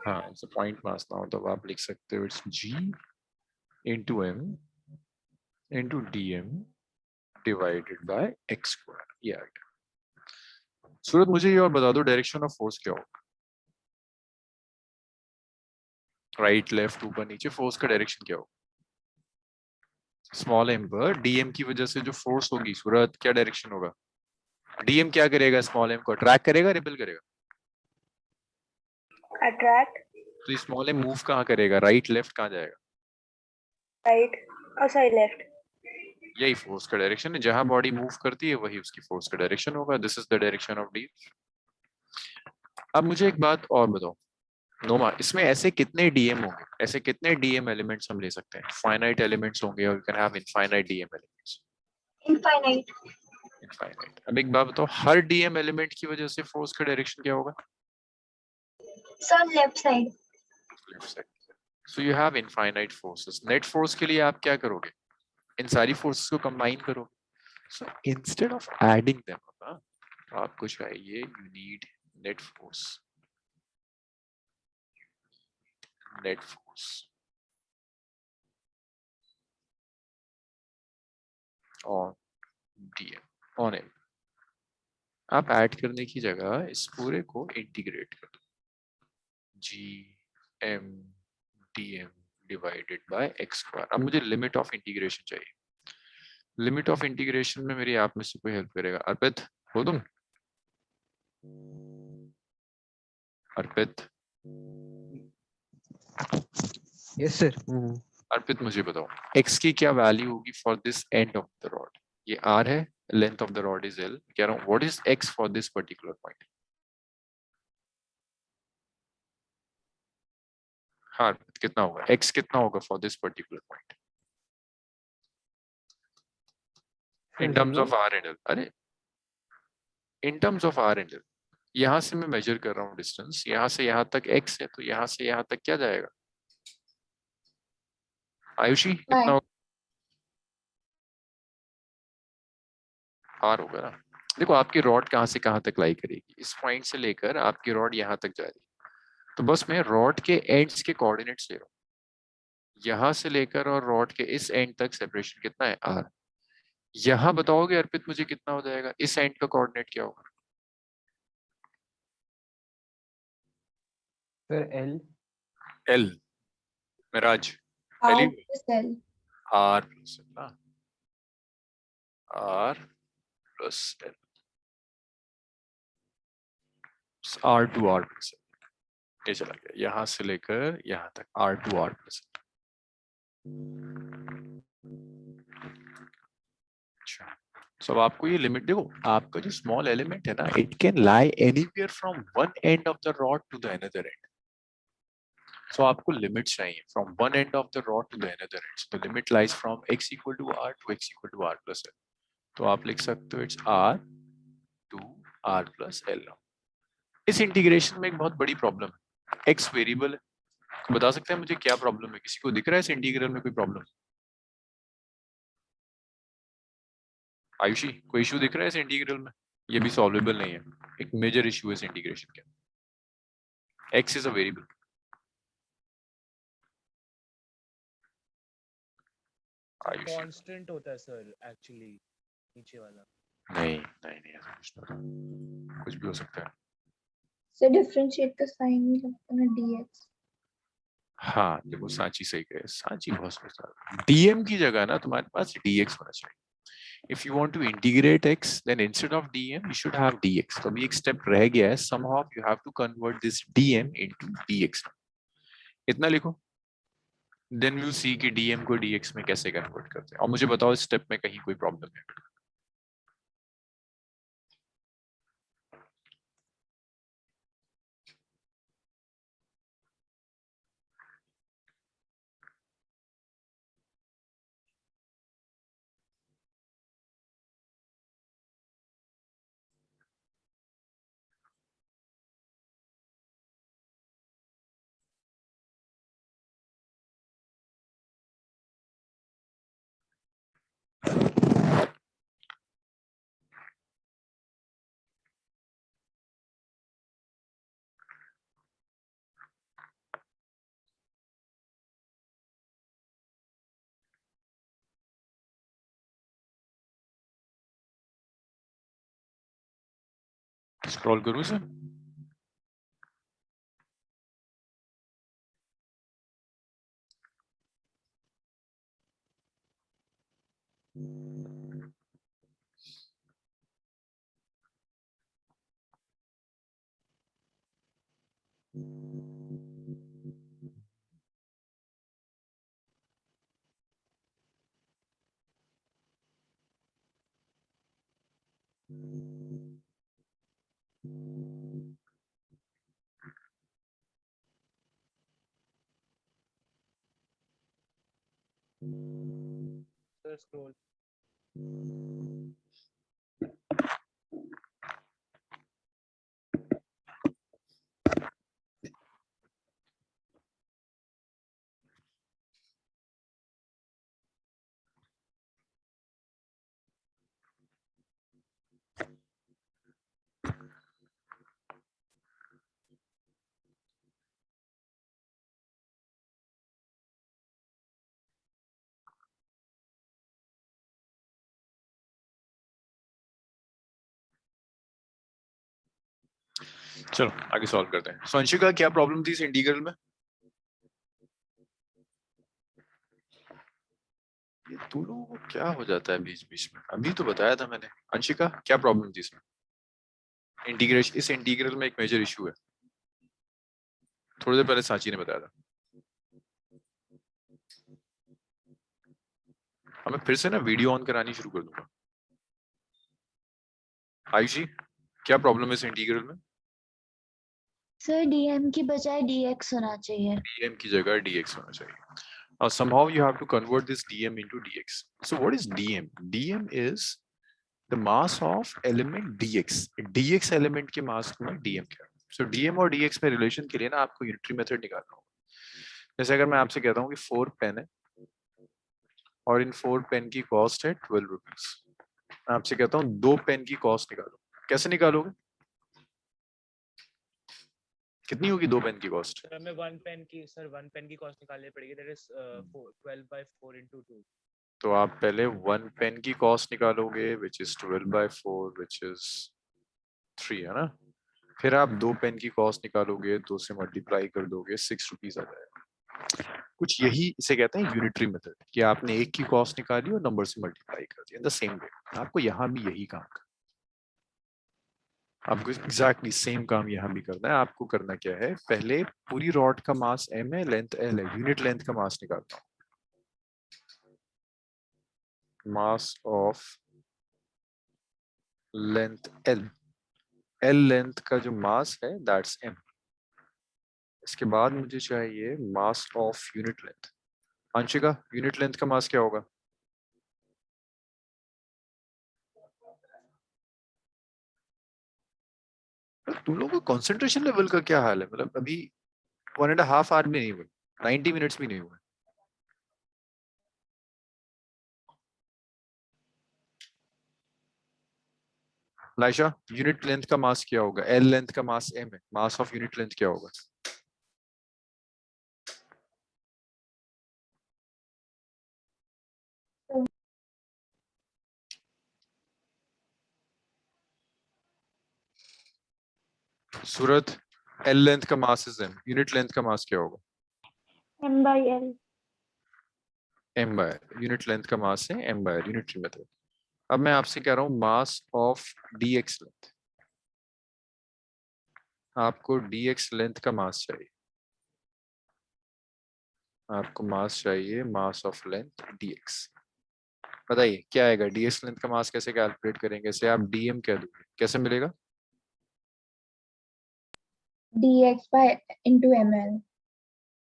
हाँ, it's a point mass now, तो आप लिख सकते हो it's g into m into dm divided by x square। ये आ गया। सूरत मुझे ये और बता दो, डायरेक्शन ऑफ फोर्स क्या होगा? राइट लेफ्ट ऊपर नीचे, फोर्स का डायरेक्शन क्या होगा? स्मॉल एम पर डीएम की वजह से जो फोर्स होगी सूरत, क्या डायरेक्शन होगा? डीएम क्या करेगा? स्मॉल एम को अट्रैक्ट करेगा, रिपेल करेगा? अट्रैक्ट। तो ये स्मॉल एम मूव कहाँ करेगा? राइट लेफ्ट कहाँ जाएगा? राइट और सॉरी लेफ्ट। यही फोर्स का डायरेक्शन है, जहां बॉडी मूव करती है वही उसकी फोर्स का डायरेक्शन होगा। This is the direction of D. अब मुझे एक बात और बताओ नोमा, इसमें ऐसे कितने डीएम होंगे, ऐसे कितने डीएम एलिमेंट्स हम ले सकते हैं? फाइनाइट एलिमेंट्स होंगे और you can have infinite DM elements. Infinite. Infinite. अब एक बात बताओ, हर डीएम एलिमेंट की वजह से फोर्स का डायरेक्शन क्या होगा? Sir left side. Left side. So you have infinite forces. Net force के लिए आप क्या करोगे? इन सारी फोर्सेस को कंबाइन करोगे। So instead of adding them आपको चाहिए, you need net force. Net force on DM on M. आप ऐड करने की जगह इस पूरे को इंटीग्रेट कर दो, G M D M divided by X square. अब मुझे लिमिट ऑफ इंटीग्रेशन चाहिए। लिमिट ऑफ इंटीग्रेशन में मेरी आप में से कोई हेल्प करेगा? अर्पित हो तुम? अर्पित यस सर। अर्पित मुझे बताओ, x की क्या वैल्यू होगी for this and of the rod? ये r है, length of the rod is l, कह रहा हूँ what is x for this particular point? हाँ कितना होगा x, कितना होगा for this particular point in terms of r and l? अरे in terms of r and l, यहां से मैं मेजर कर रहा हूँ डिस्टेंस, यहां से यहां तक x है, तो यहां से यहां तक क्या जाएगा? आयुषी कितना होगा? r होगा ना। देखो आपकी रॉड कहां से कहां तक लाई करेगी, इस पॉइंट से लेकर आपकी रॉड यहां तक जा रही है, तो बस मैं रॉड के एंड्स के कोऑर्डिनेट्स ले रहा हूँ। यहां से लेकर और रॉड के इस एंड तक सेपरेशन कितना है r। यहां बताओगे अर्पित मुझे कितना हो जाएगा, इस एंड का कोऑर्डिनेट क्या होगा? सर एल l मिराज R पहली plus L. r प्लस ना r plus l r to r plus ये चला गया यहां से लेकर यहां तक r टू r प्लस। अच्छा so अब आपको ये लिमिट देखो, आपका जो स्मॉल एलिमेंट है ना, it can lie anywhere from one end of the rod to the another end. So आपको लिमिट चाहिए from one end of the rod to the another end. So the limit lies from x equal to r to x equal to r plus l। तो आप लिख सकते हो it's r to r plus l। इस इंटीग्रेशन में एक बहुत बड़ी प्रॉब्लम है, x वेरिएबल है। तो बता सकते हैं मुझे क्या प्रॉब्लम है? किसी को दिख रहा है इस इंटीग्रल में कोई प्रॉब्लम? आयुषी कोई इशू दिख रहा है इस इंटीग्रल में? ये भी सॉल्वेबल नहीं है, एक मेजर इशू है इस इंटीग्रेशन के। x is a variable. Ayushi constant होता है सर एक्चुअली नीचे वाला। नहीं नहीं नहीं ऐसा कुछ नहीं, कुछ भी हो सकता है। So differentiate the sign में लगता है dx. हाँ देखो सांची सही कहे, सांची बहुत सोचता है। dm की जगह ना तुम्हारे पास dx होना चाहिए। If you want to integrate x, then instead of dm, you should have dx. तो अभी एक स्टेप रह गया है, somehow you have to convert this dm into dx. इतना लिखो, then we'll see कि dm को dx में कैसे कन्वर्ट करते हैं। और मुझे बताओ इस स्टेप में कहीं कोई प्रॉब्लम है? स्क्रॉल करूँ सर? सर स्क्रॉल चलो आगे सॉल्व करते हैं। So, अंशिका क्या प्रॉब्लम थी इस इंटीग्रल में? ये तू लोगों को क्या हो जाता है बीच बीच में? अभी तो बताया था मैंने। अंशिका क्या प्रॉब्लम थी इसमें? इंटीग्रेशन, इस इंटीग्रल में एक मेजर इशू है, थोड़ी देर पहले सांची ने बताया था। अब मैं फिर से ना वीडियो ऑन करानी शुरू कर दूंगा। आयुषी क्या प्रॉब्लम है इस इंटीग्रल में? सर डीएम की बजाय डीएक्स होना चाहिए। dm की जगह dx होना चाहिए। Now somehow you have to convert this dm into dx. So what is dm? dm is the mass of element dx. dx element के mass को मैं dm कह रहा हूँ। So dm और dx में रिलेशन के लिए ना आपको यूनिटरी मेथड निकालना होगा। जैसे अगर मैं आपसे कहता हूँ कि 4 पेन है और इन 4 पेन की कॉस्ट है 12 रुपीज, मैं आपसे कहता हूँ 2 पेन की कॉस्ट निकालो, कैसे निकालोगे? कितनी होगी 2 पेन की कॉस्ट? सर हमें 1 पेन की कॉस्ट निकालनी पड़ेगी, दैट इज 12/4 into 2. तो आप पहले 1 पेन की कॉस्ट निकालोगे विच इज 12/4 विच इज 3, है ना? फिर आप 2 पेन की कॉस्ट निकालोगे, 2 से मल्टीप्लाई कर दोगे, 6 रुपीज आ जाएगा। कुछ यही इसे कहते हैं यूनिटरी मेथड, कि आपने एक की कॉस्ट निकाली और नंबर से मल्टीप्लाई कर दिया। द सेम वे आपको यहाँ भी यही काम करना, आपको एग्जैक्टली सेम काम यहाँ भी करना है। आपको करना क्या है, पहले पूरी रॉड का मास m है, लेंथ l है, यूनिट लेंथ का मास निकालता हूँ। Mass of length l length का जो मास है दैट्स m। इसके बाद मुझे चाहिए mass of unit length. Anshika, unit length का मास क्या होगा? तुम लोगों का कंसंट्रेशन लेवल का क्या हाल है? मतलब अभी 1.5 आवर भी नहीं हुए, 90 मिनट्स भी नहीं हुए। लाइशा, यूनिट लेंथ का मास क्या होगा? एल लेंथ का मास m है, मास ऑफ यूनिट लेंथ क्या होगा? सूरत, एल लेंथ का mass is m, unit length का मास क्या होगा? m/l। m by unit length का मास है m बाय यूनिटरी मेथड। अब मैं आपसे कह रहा हूँ मास ऑफ dx लेंथ, आपको dx लेंथ का मास चाहिए, आपको मास चाहिए, मास ऑफ लेंथ dx। बताइए क्या आएगा? dx लेंथ का मास कैसे कैलकुलेट करेंगे? इसे आप dm कह दोगे, कैसे मिलेगा? dx by into ml.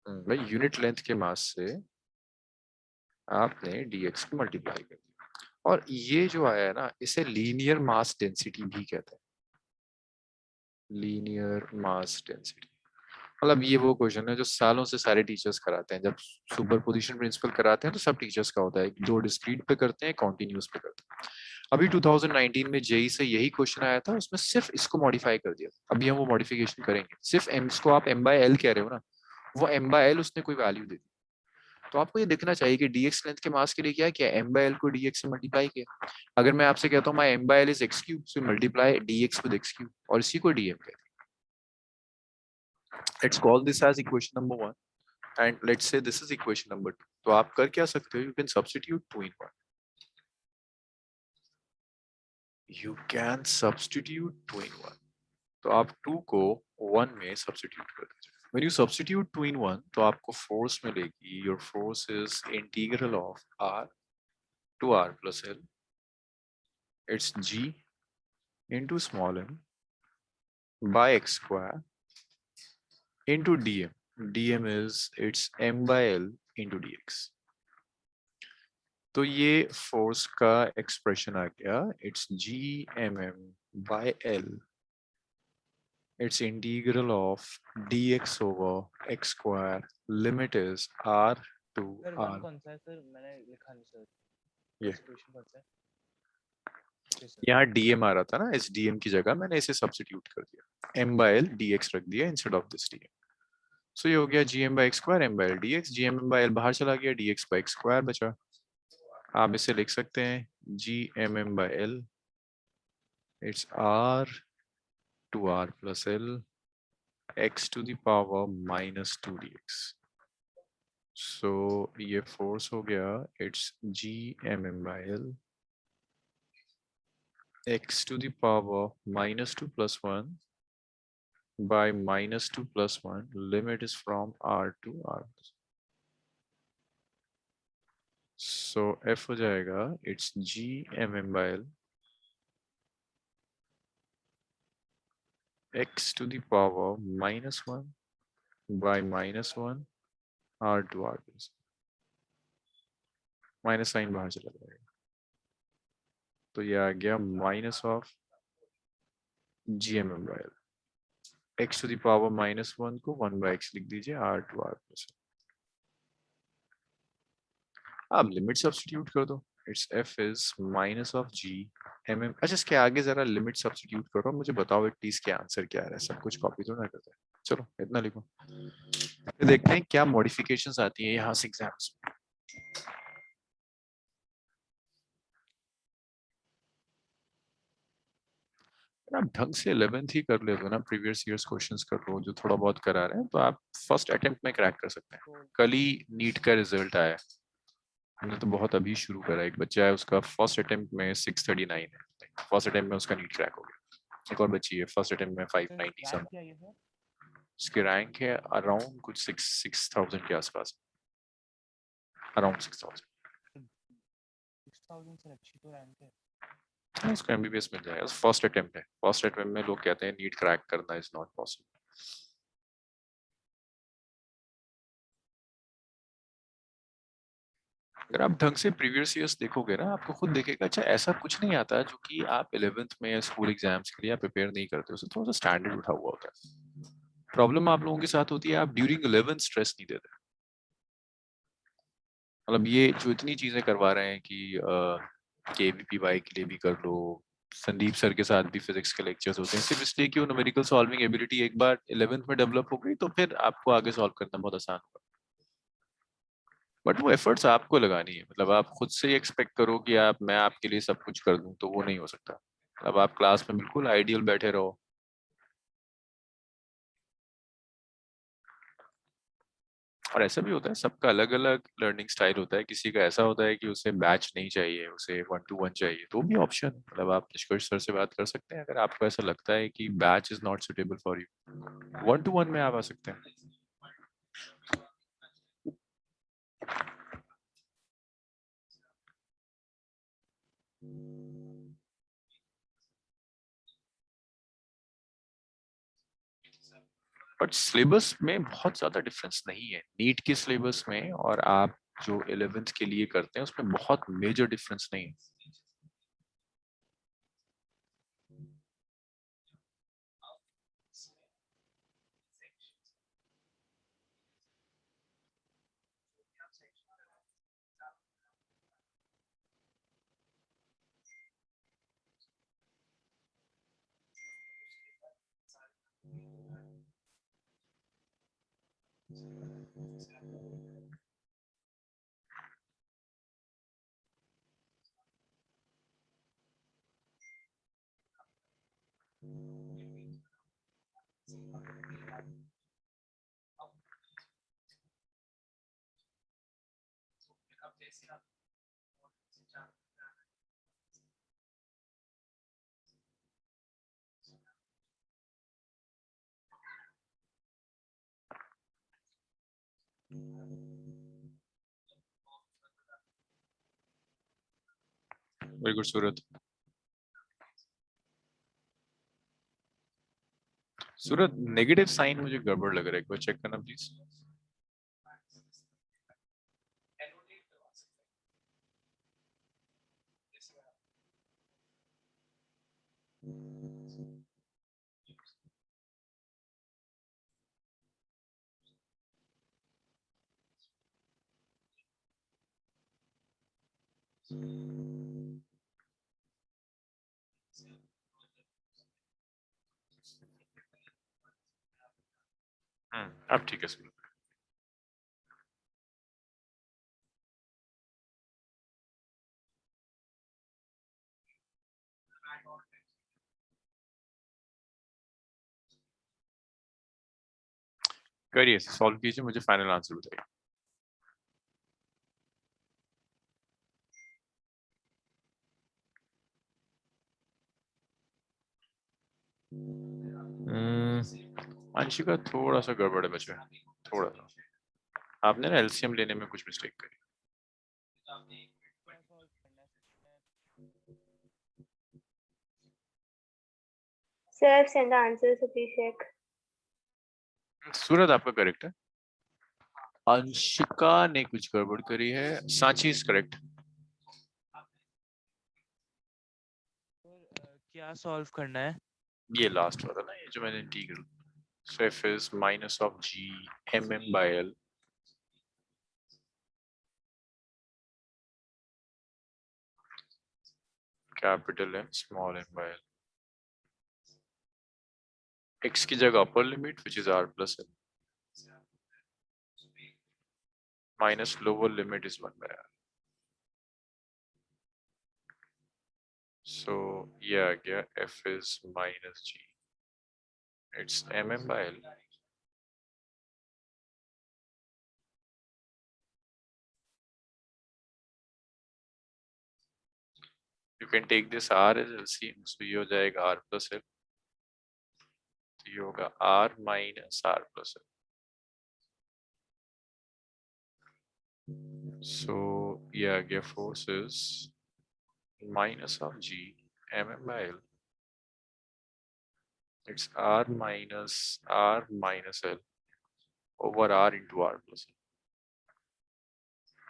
भाई यूनिट लेंथ के मास से आपने dx को मल्टीप्लाई कर दिया, और ये जो आया है ना, इसे लीनियर मास डेंसिटी भी कहते हैं। लीनियर मास डेंसिटी मतलब ये वो क्वेश्चन है जो सालों से सारे टीचर्स कराते हैं। जब सुपरपोजिशन प्रिंसिपल कराते हैं तो सब टीचर्स का होता है, 2 डिस्क्रीट पे करते हैं, कॉन्टिन्यूस पे करते हैं। अभी 2019 में जेई से यही क्वेश्चन आया था, उसमें सिर्फ इसको मॉडिफाई कर दिया। अभी हम वो मॉडिफिकेशन करेंगे। सिर्फ m को आप m/l कह रहे हो ना, वो m/l उसने कोई वैल्यू दे दी। तो आपको ये देखना चाहिए कि dx लेंथ के मास के लिए क्या किया, m/l को dx से मल्टीप्लाई किया। अगर मैं आपसे कहता हूँ माई m/l is x3, so multiply dx with x3, और इसी को dm कहते हैं। Let's call this as equation number 1 and let's say this is equation number 2. तो आप कर क्या सकते हो? You can substitute 2 in 1. You can substitute 2 in 1. तो आप 2 को 1 में substitute कर दीजिए। When you substitute 2 in 1, तो आपको force मिलेगी। Your force is integral of r to r plus l. It's g into small m by x square into dm. dm is it's m by l into dx. तो ये फोर्स का एक्सप्रेशन आ गया, it's g/mm by l, it's integral of dx over x square, limit is r to sir r। One कौन सा है सर? मैंने लिखा नहीं सर। ये इक्वेशन कौन सा है? Okay, sir. यहाँ dm आ रहा था ना, इस dm की जगह मैंने इसे सब्स्टिट्यूट कर दिया, m by l dx रख दिया इंस्टेड ऑफ दिस dm। सो ये हो गया gm by x square m by l dx, gm by l बाहर चला गया, dx by x square बचा। आप इसे लिख सकते हैं gmm by l, it's r to r plus l x to the power minus 2 dx. So ये फोर्स हो गया, it's g/mm by l x to the power minus 2 plus 1 by minus 2 plus 1, limit is from r to r. So f हो जाएगा, it's g/mm by l x to the power minus 1 by minus 1 r to r plus, minus sign बाहर चला जाएगा, तो ये आ गया minus of gmm by l, x to the power minus 1 को 1 by x लिख दीजिए, r to r plus। अब लिमिट सब्स्टिट्यूट कर दो, it's f is minus of g mm। अच्छा इसके आगे जरा लिमिट सब्स्टिट्यूट करो, मुझे बताओ एटलीस्ट क्या आंसर क्या आ रहा है। सब कुछ कॉपी तो ना करते, चलो इतना लिखो, फिर देखते हैं क्या मॉडिफिकेशंस आती है यहाँ से एग्जाम्स। आप ढंग से 11th ही कर लेते हो ना, प्रीवियस ईयर्स क्वेश्चंस कर लो जो थोड़ा बहुत करा रहे हैं, तो आप फर्स्ट अटेम्प्ट में क्रैक कर सकते हैं। कल ही नीट का रिजल्ट आया, हमने तो बहुत अभी शुरू करा। एक बच्चा है उसका फर्स्ट अटेम्प्ट में 639 है, फर्स्ट अटेम्प्ट में उसका नीट क्रैक हो गया। एक और बच्ची है फर्स्ट अटेम्प्ट में 590 सम, क्या ये सर? उसकी रैंक है अराउंड कुछ 6000 के आसपास, अराउंड 6000। 6000 से अच्छी तो रैंक है। उसको एमबीबीएस मिल जाएगा, फर्स्ट अटेम्प्ट है। फर्स्ट अटेम्प्ट में लोग कहते हैं नीट क्रैक करना इज नॉट पॉसिबल। अगर आप ढंग से प्रीवियस ईयर्स देखोगे ना, आपको खुद देखेगा अच्छा ऐसा कुछ नहीं आता जो कि आप 11th में स्कूल एग्जाम्स के लिए आप प्रिपेयर नहीं करते, उससे थोड़ा सा स्टैंडर्ड उठा हुआ होता है। प्रॉब्लम आप लोगों के साथ होती है, आप ड्यूरिंग 11th स्ट्रेस नहीं देते। मतलब ये जो इतनी चीजें करवा रहे हैं कि केवीपीवाई के लिए भी कर लो, संदीप सर के साथ भी फिजिक्स के लेक्चर्स होते हैं, सिर्फ इसलिए कि वो न्यूमेरिकल सॉल्विंग एबिलिटी एक बार 11th में डेवलप हो गई तो फिर आपको आगे सॉल्व करना बहुत आसान होगा। बट वो एफर्ट्स आपको लगानी है। मतलब आप खुद से ही एक्सपेक्ट करो कि आप मैं आपके लिए सब कुछ कर दूं, तो वो नहीं हो सकता। अब आप क्लास में बिल्कुल आइडियल बैठे रहो। और ऐसा भी होता है, सबका अलग अलग लर्निंग स्टाइल होता है। किसी का ऐसा होता है कि उसे बैच नहीं चाहिए, उसे 1-to-1 चाहिए, तो भी ऑप्शन है। मतलब आप निष्कर्ष सर से बात कर सकते हैं अगर आपको ऐसा लगता है कि batch is not suitable for you, 1-to-1 में आप आ सकते हैं। बट सिलेबस में बहुत ज्यादा डिफरेंस नहीं है नीट के सिलेबस में, और आप जो 11th के लिए करते हैं उसमें बहुत मेजर डिफरेंस नहीं है। वेरी गुड सूरत। सूरत नेगेटिव साइन मुझे गड़बड़ लग रहा है, एक बार चेक करना प्लीज। अब ठीक है सूरत। करिए, सॉल्व कीजिए, मुझे फाइनल आंसर बताइए। अंशिका थोड़ा सा गड़बड़ है बच्चे, थोड़ा सा। आपने ना एलसीएम लेने में कुछ मिस्टेक करी। Sir, I've sent the answers, so please check. सूरत आपका करेक्ट है, अंशिका ने कुछ गड़बड़ करी है। Sanchi is correct. क्या सॉल्व करना है? ये लास्ट वाला ना, ये जो मैंने integral, so f is minus of g mm by l capital M small m by l। x की जगह upper limit which is r plus l minus lower limit is 1 by r. So ये आ गया f is minus g. It's mm by l. You can take this r as LCM. So ये हो जाएगा r plus l. तो ये होगा r minus r plus l. So ये आ गया force is minus of g mm by l. It's r minus l over r into r plus l.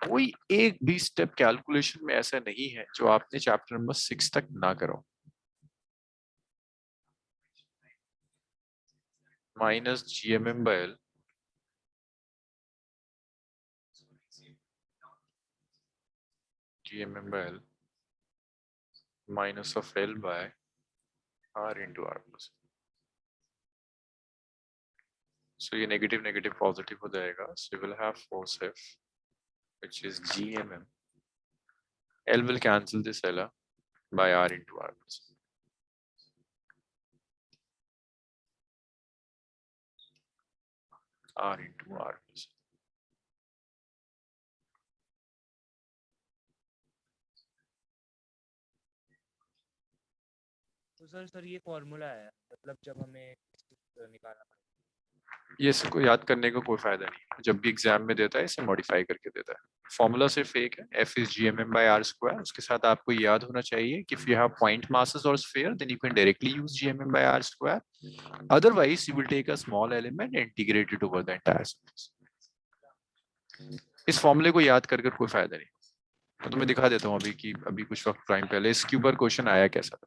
कोई एक भी स्टेप कैलकुलेशन में ऐसा नहीं है जो आपने चैप्टर नंबर 6 तक ना करो. Minus GMM by L minus of L by R into R plus. So ये negative negative positive हो जाएगा. So you will have force F which is GMM. L will cancel this L by R into R plus. R into R plus. तो सर ये फॉर्मूला है, मतलब जब हमें निकालना पड़ेगा. ये इसको याद करने का कोई फायदा नहीं. जब भी एग्जाम में देता है इसे मॉडिफाई करके देता है. फॉर्मूला सिर्फ एक है, F is GMM by R square. उसके साथ आपको याद होना चाहिए कि if you have point masses or sphere then you can directly use GMM by R square. Otherwise you will take a small element and integrate it over the entire surface. इस फॉर्मूले को याद कर कोई फायदा नहीं. तो मैं दिखा देता हूँ अभी कुछ वक्त टाइम पहले इसके ऊपर क्वेश्चन आया कैसा था.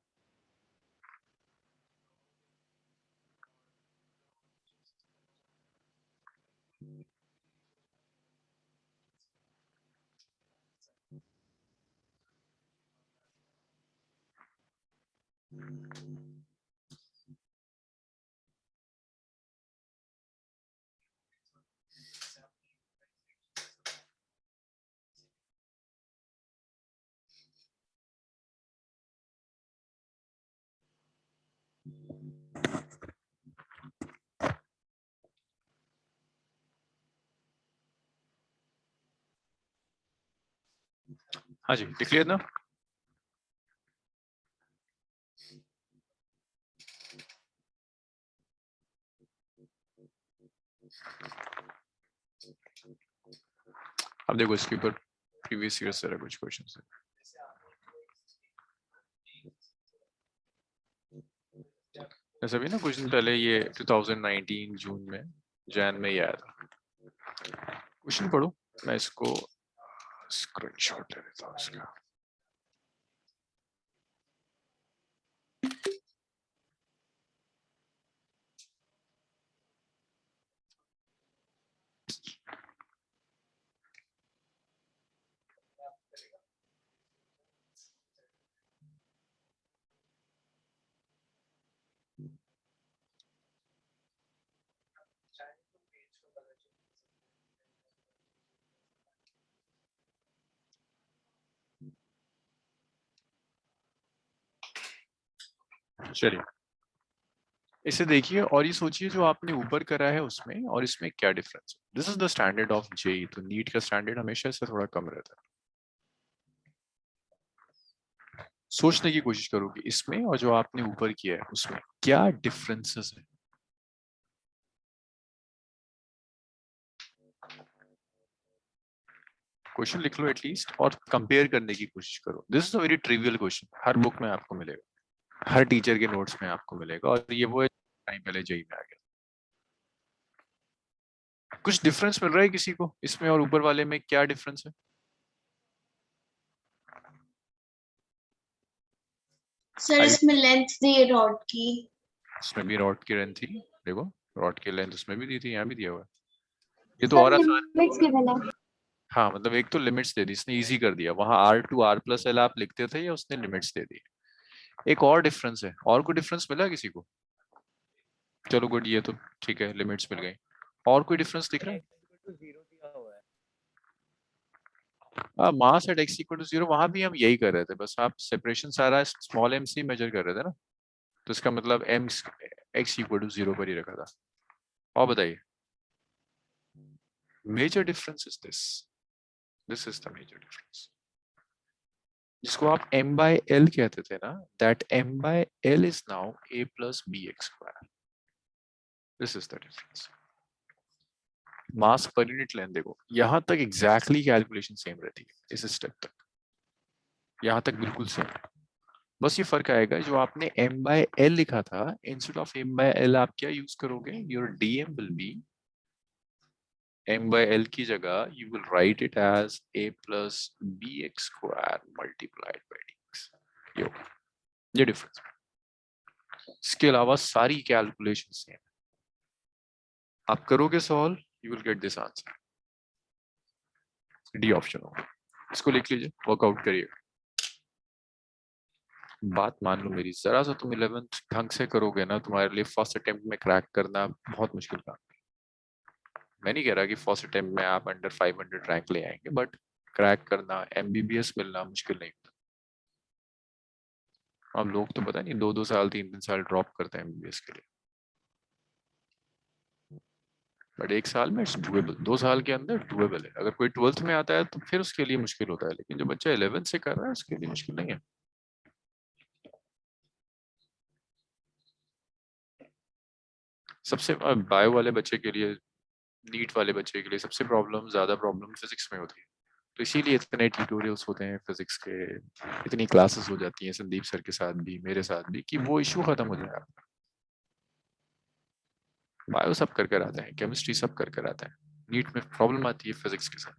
हाँ जी, लिख लिया ना. अब देखो इसके ऊपर प्रीवियस ईयर से कुछ क्वेश्चन है. ऐसा भी ना कुछ दिन पहले ये 2019 जून में जैन में ही आया था. क्वेश्चन पढ़ो, मैं इसको स्क्रीनशॉट ले लेता हूँ इसका. चलिए इसे देखिए और ये सोचिए जो आपने ऊपर करा है उसमें और इसमें क्या डिफरेंस है. This is the standard of JEE. तो नीट का स्टैंडर्ड हमेशा से थोड़ा कम रहता है. सोचने की कोशिश करो कि इसमें और जो आपने ऊपर किया है उसमें क्या डिफरेंसेस है. क्वेश्चन लिख लो एटलीस्ट और कंपेयर करने की कोशिश करो. This is a very trivial question. Her book में आपको मिलेगा, हर टीचर के नोट्स में आपको मिलेगा और ये वो टाइम पहले जेई में आ गया. कुछ डिफरेंस मिल रहा है किसी को इसमें और ऊपर वाले में? क्या डिफरेंस है? सर इसमें लेंथ दी है रॉड की. इसमें भी रॉड की लेंथ थी. देखो रॉड की लेंथ उसमें भी दी थी, यहाँ भी दिया हुआ है. ये तो और आसान. हाँ मतलब एक तो लिमिट्स दे दी इसने, इजी कर दिया. वहां R2 R plus L आप लिखते थे या उसने लिमिट्स दे दी. एक और डिफरेंस है. और कोई डिफरेंस मिला किसी को? चलो गुड, ये तो ठीक है, लिमिट्स मिल गई। और कोई डिफरेंस दिख रहा है? x = 0 दिया हुआ है। मास एट x = 0, वहां भी हम यही कर रहे थे, बस आप सेपरेशन सारा स्मॉल m से मेजर कर रहे थे ना, तो इसका मतलब m x = 0 पर ही रखा था। और बताइए, major difference is this is the major difference, जिसको आप m/l कहते थे ना, that m/l is now a + bx²। This is the difference. Mass पर यूनिट लेंथ देखो, यहां तक एग्जैक्टली कैलकुलेशन सेम रहती है, इस स्टेप तक यहां तक बिल्कुल सेम। बस ये फर्क आएगा, जो आपने m/l लिखा था, इंस्टेड ऑफ m/l आप क्या यूज करोगे, your dm will be m/l की जगह you will write it as a + bx² multiplied by dx। ये डिफरेंस। इसके अलावा सारी कैलकुलेशन सेम। आप करोगे solve, you will get this answer. D option होगा, इसको लिख लीजिए, वर्कआउट करिए। बात मान लो मेरी, जरा सा तुम 11th ढंग से करोगे ना, तुम्हारे लिए फर्स्ट अटेम्प्ट में क्रैक करना बहुत मुश्किल काम है। मैं नहीं कह रहा कि फर्स्ट अटेम्प्ट में आप अंडर 500 रैंक ले आएंगे, बट क्रैक करना, MBBS मिलना मुश्किल नहीं होता। अब लोग तो पता नहीं 2-2 साल 3-3 साल ड्रॉप करते हैं MBBS के लिए, बट 1 साल में इट्स डुएबल, 2 साल के अंदर डुएबल है। अगर कोई 12th में आता है तो फिर उसके लिए मुश्किल होता है, लेकिन जो बच्चा 11th से कर रहा है उसके लिए मुश्किल नहीं है। सबसे बायो वाले बच्चे के लिए, नीट वाले बच्चे के लिए सबसे ज्यादा प्रॉब्लम फिजिक्स में होती है, तो इसीलिए इतने ट्यूटोरियल्स होते हैं फिजिक्स के, इतनी क्लासेस हो जाती हैं संदीप सर के साथ भी, मेरे साथ भी, कि वो इशू खत्म हो जाए। बायो सब कर कर आते हैं, केमिस्ट्री सब कर कर आते हैं, नीट में प्रॉब्लम आती है फिजिक्स के साथ।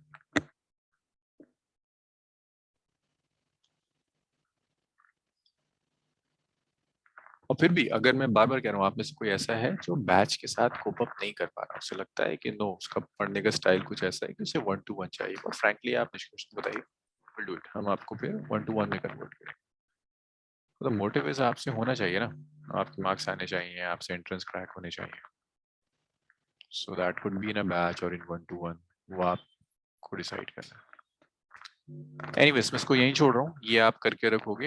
और फिर भी अगर मैं बार बार कह रहा हूँ, आप में से कोई ऐसा है जो बैच के साथ कोप अप नहीं कर पा रहा, उसे लगता है कि नो, उसका पढ़ने का स्टाइल कुछ ऐसा है कि उसे 1-to-1 चाहिए, और फ्रैंकली आप निष्कर्ष बताइए, विल डू इट, हम आपको फिर 1-to-1 में कन्वर्ट करेंगे। तो मोटिव इज आपसे होना चाहिए ना, आपके मार्क्स आने चाहिए, आपसे एंट्रेंस क्रैक होने चाहिए, so that could be in a batch और इन 1-to-1, वो आपको डिसाइड करना है। एनीवेज मैं इसको यहीं छोड़ रहा हूँ, ये आप करके रखोगे।